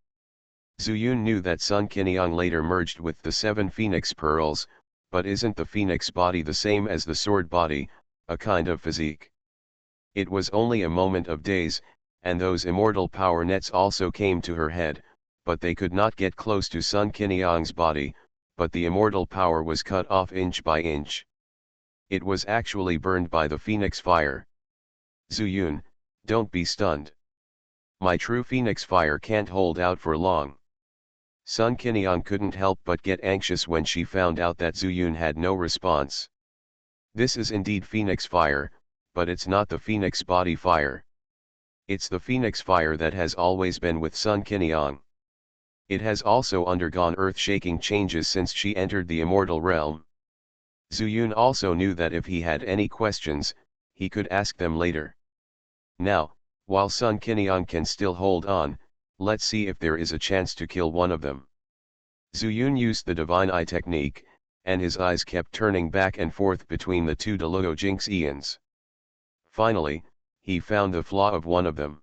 Zuyun knew that Sun Qiniang later merged with the 7 phoenix pearls, but isn't the phoenix body the same as the sword body, a kind of physique? It was only a moment of days, and those immortal power nets also came to her head, but they could not get close to Sun Qiniang's body, but the immortal power was cut off inch by inch. It was actually burned by the phoenix fire. Zuyun, don't be stunned. My true phoenix fire can't hold out for long. Sun Qiniang couldn't help but get anxious when she found out that Zuyun had no response. This is indeed phoenix fire, but it's not the phoenix body fire. It's the phoenix fire that has always been with Sun Qiniang. It has also undergone earth-shaking changes since she entered the immortal realm. Zuyun also knew that if he had any questions, he could ask them later. Now, while Sun Qiniang can still hold on, let's see if there is a chance to kill one of them. Zuyun used the divine eye technique, and his eyes kept turning back and forth between the two Deluo Jingxians. Finally, he found the flaw of one of them.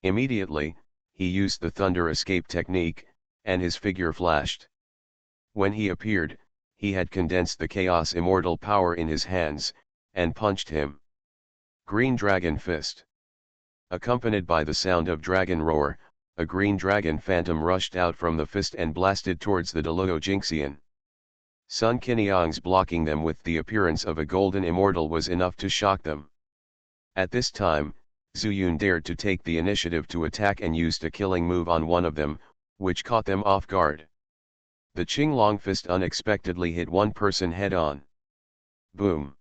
Immediately, he used the thunder escape technique, and his figure flashed. When he appeared, he had condensed the chaos immortal power in his hands, and punched him. Green Dragon Fist. Accompanied by the sound of dragon roar, a green dragon phantom rushed out from the fist and blasted towards the Deluo Jingxian. Sun Qiniang's blocking them with the appearance of a golden immortal was enough to shock them. At this time, Zuyun dared to take the initiative to attack and used a killing move on one of them, which caught them off guard. The Qinglong fist unexpectedly hit one person head-on. Boom!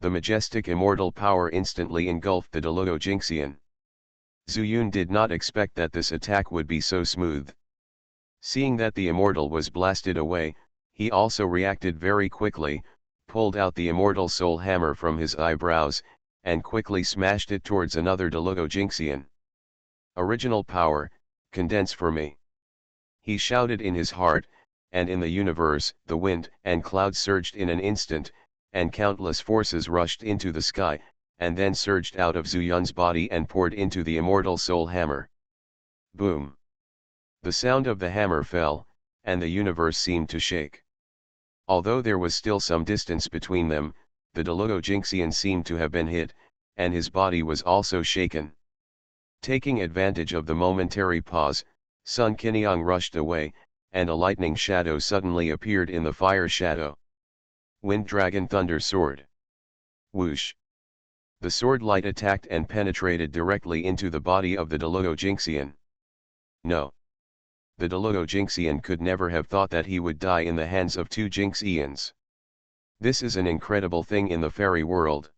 The majestic immortal power instantly engulfed the Deluo Jingxian. Zuyun did not expect that this attack would be so smooth. Seeing that the immortal was blasted away, he also reacted very quickly, pulled out the immortal soul hammer from his eyebrows, and quickly smashed it towards another Deluo Jingxian. Original power, condense for me. He shouted in his heart, and in the universe, the wind and clouds surged in an instant, and countless forces rushed into the sky, and then surged out of Zuyun's body and poured into the immortal soul hammer. Boom! The sound of the hammer fell, and the universe seemed to shake. Although there was still some distance between them, the Deluo Jingxian seemed to have been hit, and his body was also shaken. Taking advantage of the momentary pause, Sun Qiniang rushed away, and a lightning shadow suddenly appeared in the fire shadow. Wind Dragon Thunder Sword. Whoosh! The sword light attacked and penetrated directly into the body of the Deluo Jingxian. No. The Deluo Jingxian could never have thought that he would die in the hands of two Jingxians. This is an incredible thing in the fairy world.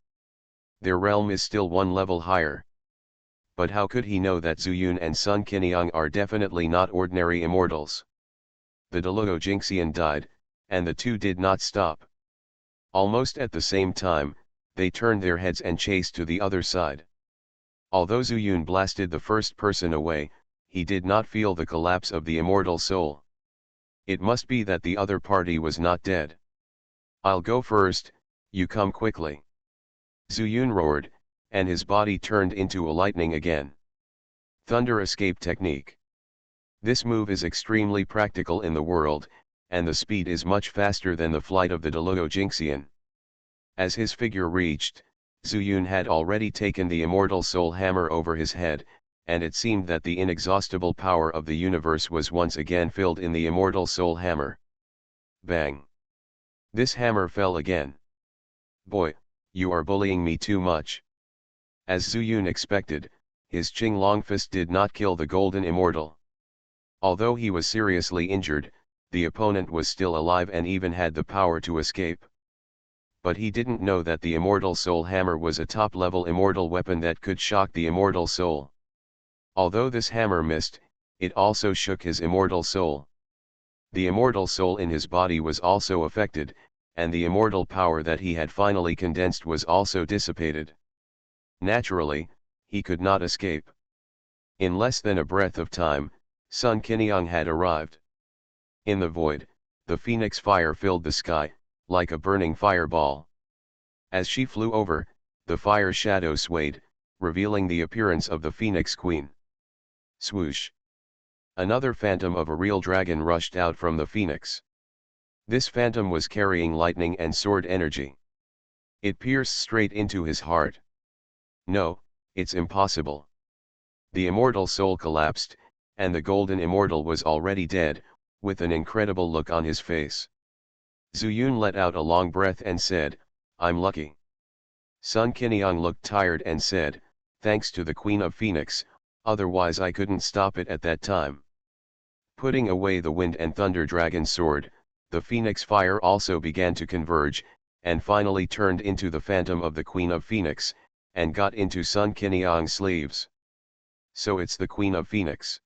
Their realm is still one level higher. But how could he know that Zuyun and Sun Qiniang are definitely not ordinary immortals? The Deluo Jingxian died, and the two did not stop. Almost at the same time, they turned their heads and chased to the other side. Although Zuyun blasted the first person away, he did not feel the collapse of the immortal soul. It must be that the other party was not dead. I'll go first, you come quickly. Zuyun roared, and his body turned into a lightning again. Thunder escape technique. This move is extremely practical in the world, and the speed is much faster than the flight of the Deluo Jingxian. As his figure reached, Zuyun had already taken the immortal soul hammer over his head, and it seemed that the inexhaustible power of the universe was once again filled in the immortal soul hammer. Bang! This hammer fell again. Boy, you are bullying me too much. As Zuyun expected, his Qinglong fist did not kill the golden immortal. Although he was seriously injured, the opponent was still alive and even had the power to escape. But he didn't know that the immortal soul hammer was a top-level immortal weapon that could shock the immortal soul. Although this hammer missed, it also shook his immortal soul. The immortal soul in his body was also affected, and the immortal power that he had finally condensed was also dissipated. Naturally, he could not escape. In less than a breath of time, Sun Qiniang had arrived. In the void, the phoenix fire filled the sky, like a burning fireball. As she flew over, the fire shadow swayed, revealing the appearance of the Phoenix Queen. Swoosh! Another phantom of a real dragon rushed out from the phoenix. This phantom was carrying lightning and sword energy. It pierced straight into his heart. No, it's impossible. The immortal soul collapsed, and the golden immortal was already dead, with an incredible look on his face. Zuyun let out a long breath and said, I'm lucky. Sun Qiniang looked tired and said, thanks to the Queen of Phoenix, otherwise I couldn't stop it at that time. Putting away the wind and thunder dragon sword, the phoenix fire also began to converge, and finally turned into the phantom of the Queen of Phoenix, and got into Sun Qiniang's sleeves. So it's the Queen of Phoenix.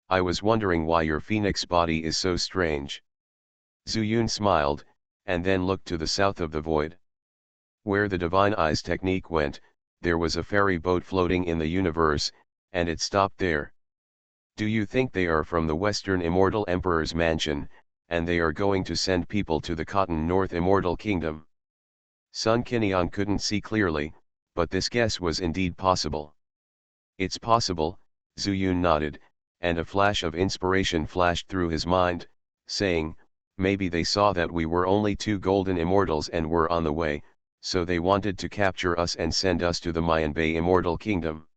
I was wondering why your phoenix body is so strange. Zuyun smiled, and then looked to the south of the void. Where the Divine Eyes technique went, there was a ferry boat floating in the universe, and it stopped there. Do you think they are from the Western Immortal Emperor's mansion, and they are going to send people to the Cotton North Immortal Kingdom? Sun Qiniang couldn't see clearly, but this guess was indeed possible. It's possible, Zuyun nodded, and a flash of inspiration flashed through his mind, saying, maybe they saw that we were only two golden immortals and were on the way, so they wanted to capture us and send us to the Mayan Bay Immortal Kingdom.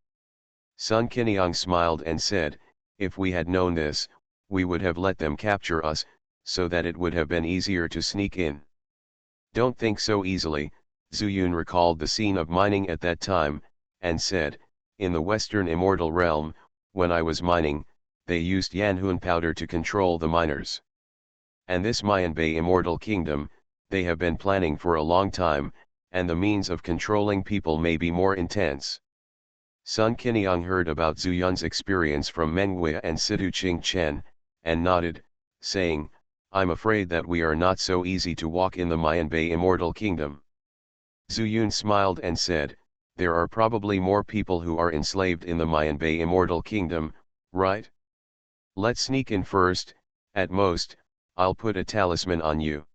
Sun Qiniang smiled and said, if we had known this, we would have let them capture us, so that it would have been easier to sneak in. Don't think so easily, Zuyun recalled the scene of mining at that time, and said, in the Western Immortal realm, when I was mining, they used Yanhun powder to control the miners. And this Mayan Bay Immortal Kingdom, they have been planning for a long time, and the means of controlling people may be more intense. Sun Qiniang heard about Zuyun's experience from Menghui and Situ Qing Chen, and nodded, saying, I'm afraid that we are not so easy to walk in the Mayan Bay Immortal Kingdom. Zuyun smiled and said, there are probably more people who are enslaved in the Mayan Bay Immortal Kingdom, right? Let's sneak in first, at most, I'll put a talisman on you.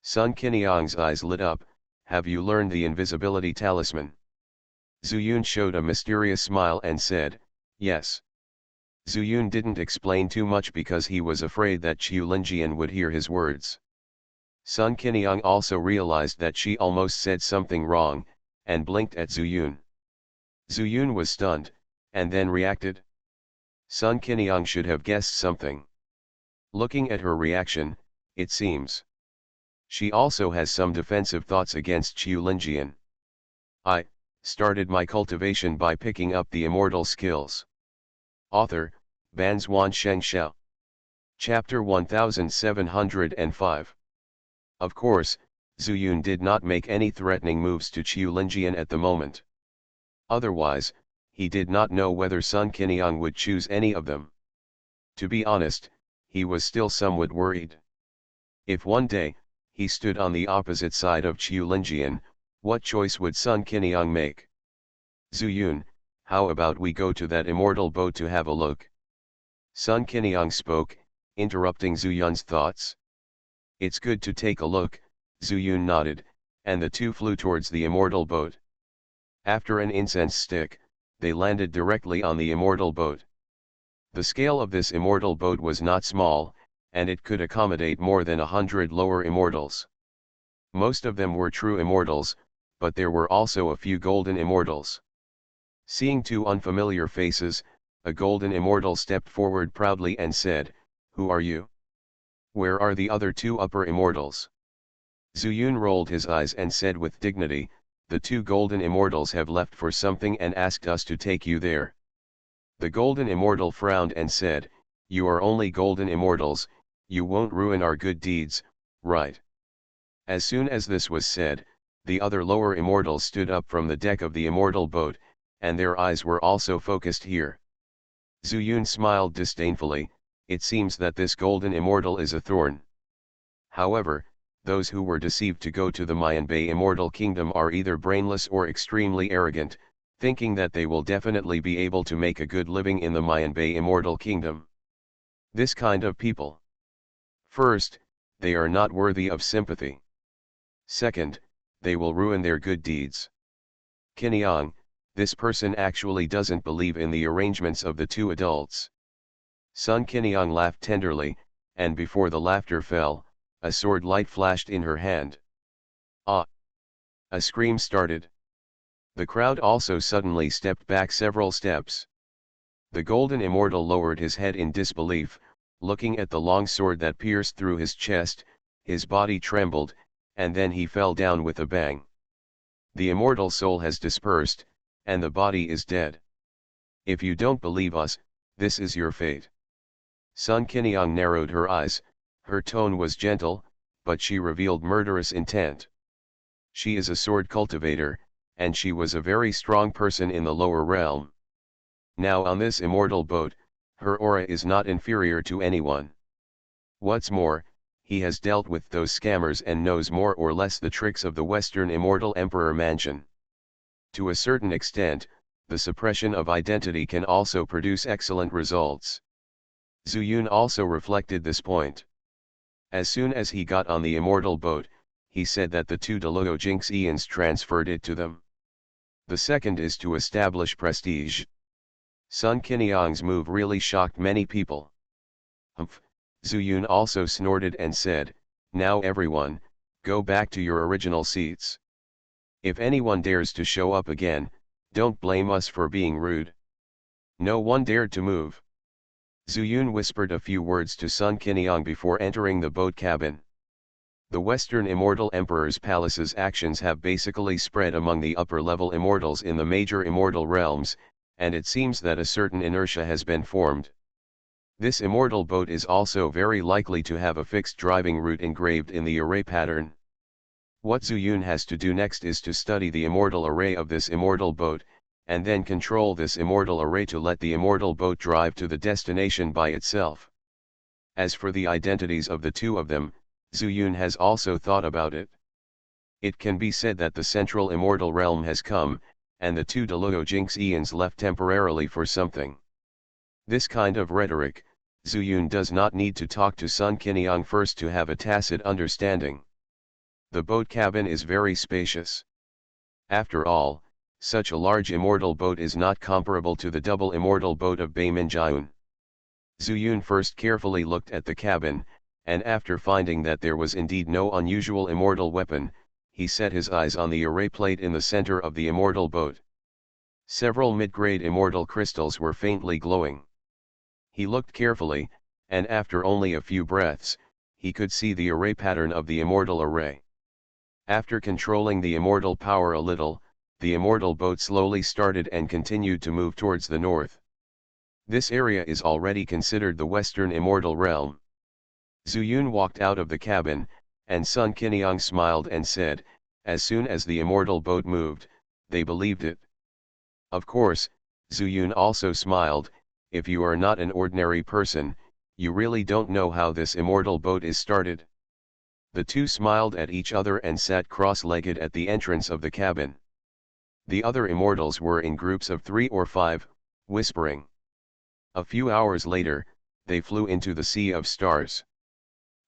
Sun Qiniang's eyes lit up, have you learned the invisibility talisman? Zuyun showed a mysterious smile and said, yes. Zuyun didn't explain too much because he was afraid that Qiu Linjian would hear his words. Sun Qiniang also realized that she almost said something wrong, and blinked at Zuyun. Zuyun was stunned, and then reacted. Sun Qiniang should have guessed something. Looking at her reaction, it seems she also has some defensive thoughts against Qiu Linjian. I started my cultivation by picking up the immortal skills. Author, Banzuan Xianxia. Chapter 1705. Of course, Zuyun did not make any threatening moves to Qiu Linjian at the moment. Otherwise, he did not know whether Sun Qiniang would choose any of them. To be honest, he was still somewhat worried. If one day, he stood on the opposite side of Qiu Linjian, what choice would Sun Qiniang make? Zuyun, how about we go to that immortal boat to have a look? Sun Qiniang spoke, interrupting Zuyun's thoughts. It's good to take a look, Zuyun nodded, and the two flew towards the immortal boat. After an incense stick, they landed directly on the immortal boat. The scale of this immortal boat was not small, and it could accommodate more than 100 lower immortals. Most of them were true immortals, but there were also a few golden immortals. Seeing two unfamiliar faces, a golden immortal stepped forward proudly and said, who are you? Where are the other two upper immortals? Zuyun rolled his eyes and said with dignity, the two golden immortals have left for something and asked us to take you there. The golden immortal frowned and said, you are only golden immortals, you won't ruin our good deeds, right? As soon as this was said, the other lower immortals stood up from the deck of the immortal boat, and their eyes were also focused here. Zuyun smiled disdainfully, it seems that this golden immortal is a thorn. However, those who were deceived to go to the Mayan Bay Immortal Kingdom are either brainless or extremely arrogant, thinking that they will definitely be able to make a good living in the Mayan Bay Immortal Kingdom. This kind of people. First, they are not worthy of sympathy. Second, they will ruin their good deeds. Qiniang, this person actually doesn't believe in the arrangements of the two adults. Sun Qiniang laughed tenderly, and before the laughter fell, a sword light flashed in her hand. Ah! A scream started. The crowd also suddenly stepped back several steps. The golden immortal lowered his head in disbelief, looking at the long sword that pierced through his chest, his body trembled, and then he fell down with a bang. The immortal soul has dispersed, and the body is dead. If you don't believe us, this is your fate. Sun Qiniang narrowed her eyes, her tone was gentle, but she revealed murderous intent. She is a sword cultivator, and she was a very strong person in the lower realm. Now on this immortal boat, her aura is not inferior to anyone. What's more, he has dealt with those scammers and knows more or less the tricks of the Western Immortal Emperor Mansion. To a certain extent, the suppression of identity can also produce excellent results. Zuyun also reflected this point. As soon as he got on the immortal boat, he said that the two Deluo Jinxians transferred it to them. The second is to establish prestige. Sun Qiniang's move really shocked many people. Humph! Zuyun also snorted and said, now everyone, go back to your original seats. If anyone dares to show up again, don't blame us for being rude. No one dared to move. Zuyun whispered a few words to Sun Qiniang before entering the boat cabin. The Western Immortal Emperor's palace's actions have basically spread among the upper-level immortals in the major immortal realms, and it seems that a certain inertia has been formed. This immortal boat is also very likely to have a fixed driving route engraved in the array pattern. What Zuyun has to do next is to study the immortal array of this immortal boat, and then control this immortal array to let the immortal boat drive to the destination by itself. As for the identities of the two of them, Zuyun has also thought about it. It can be said that the central immortal realm has come, and the two Doluojingshians left temporarily for something. This kind of rhetoric, Zuyun does not need to talk to Sun Qiniang first to have a tacit understanding. The boat cabin is very spacious. After all, such a large immortal boat is not comparable to the double immortal boat of Beiminjiun. Zuyun first carefully looked at the cabin, and after finding that there was indeed no unusual immortal weapon, he set his eyes on the array plate in the center of the immortal boat. Several mid-grade immortal crystals were faintly glowing. He looked carefully, and after only a few breaths, he could see the array pattern of the immortal array. After controlling the immortal power a little, the immortal boat slowly started and continued to move towards the north. This area is already considered the Western Immortal Realm. Zuyun walked out of the cabin, and Sun Qiniang smiled and said, as soon as the immortal boat moved, they believed it. Of course, Zuyun also smiled, if you are not an ordinary person, you really don't know how this immortal boat is started. The two smiled at each other and sat cross-legged at the entrance of the cabin. The other immortals were in groups of 3 or 5, whispering. A few hours later, they flew into the sea of stars.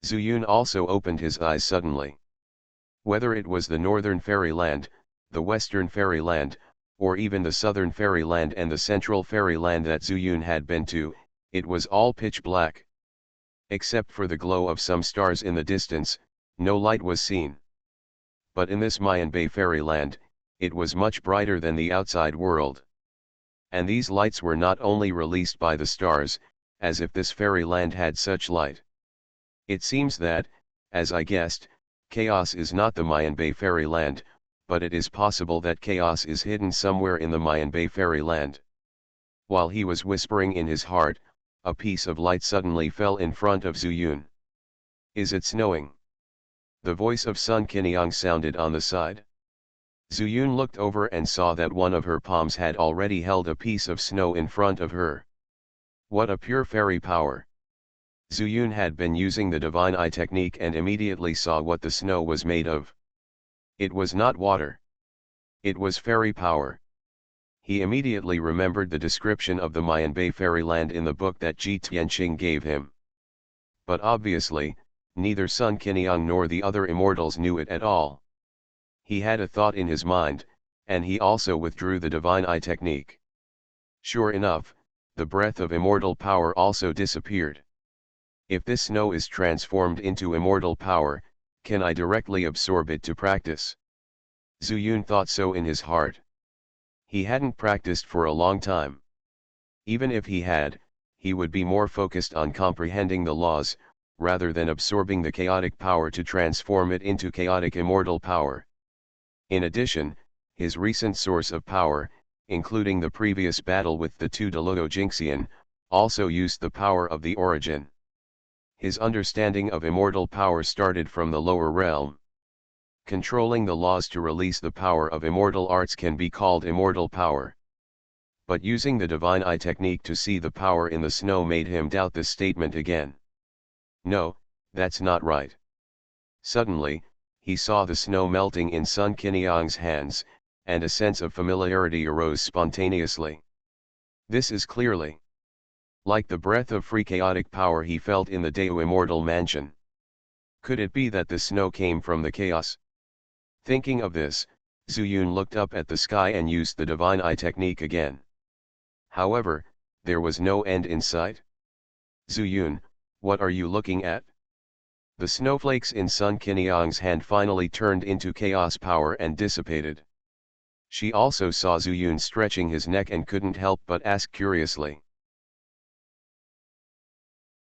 Zuyun also opened his eyes suddenly. Whether it was the northern fairyland, the western fairyland, or even the southern fairyland and the central fairyland that Zuyun had been to, it was all pitch black. Except for the glow of some stars in the distance, no light was seen. But in this Mayan Bay fairyland, it was much brighter than the outside world. And these lights were not only released by the stars, as if this fairyland had such light. It seems that, as I guessed, chaos is not the Mayan Bay fairyland, but it is possible that chaos is hidden somewhere in the Mayan Bay fairyland. While he was whispering in his heart, a piece of light suddenly fell in front of Zuyun. Is it snowing? The voice of Sun Qiniang sounded on the side. Zuyun looked over and saw that one of her palms had already held a piece of snow in front of her. What a pure fairy power! Zuyun had been using the divine eye technique and immediately saw what the snow was made of. It was not water. It was fairy power. He immediately remembered the description of the Mayan Bay fairyland in the book that Ji Tianqing gave him. But obviously, neither Sun Qiniang nor the other immortals knew it at all. He had a thought in his mind, and he also withdrew the divine eye technique. Sure enough, the breath of immortal power also disappeared. If this snow is transformed into immortal power, can I directly absorb it to practice? Zuyun thought so in his heart. He hadn't practiced for a long time. Even if he had, he would be more focused on comprehending the laws, rather than absorbing the chaotic power to transform it into chaotic immortal power. In addition, his recent source of power, including the previous battle with the two Doluojingshian, also used the power of the origin. His understanding of immortal power started from the lower realm. Controlling the laws to release the power of immortal arts can be called immortal power. But using the divine eye technique to see the power in the snow made him doubt this statement again. No, that's not right. Suddenly, he saw the snow melting in Sun Qiniang's hands, and a sense of familiarity arose spontaneously. This is clearly like the breath of free chaotic power he felt in the Dao Immortal Mansion. Could it be that the snow came from the chaos? Thinking of this, Zuyun looked up at the sky and used the divine eye technique again. However, there was no end in sight. Zuyun, what are you looking at? The snowflakes in Sun Qiniang's hand finally turned into chaos power and dissipated. She also saw Zuyun stretching his neck and couldn't help but ask curiously.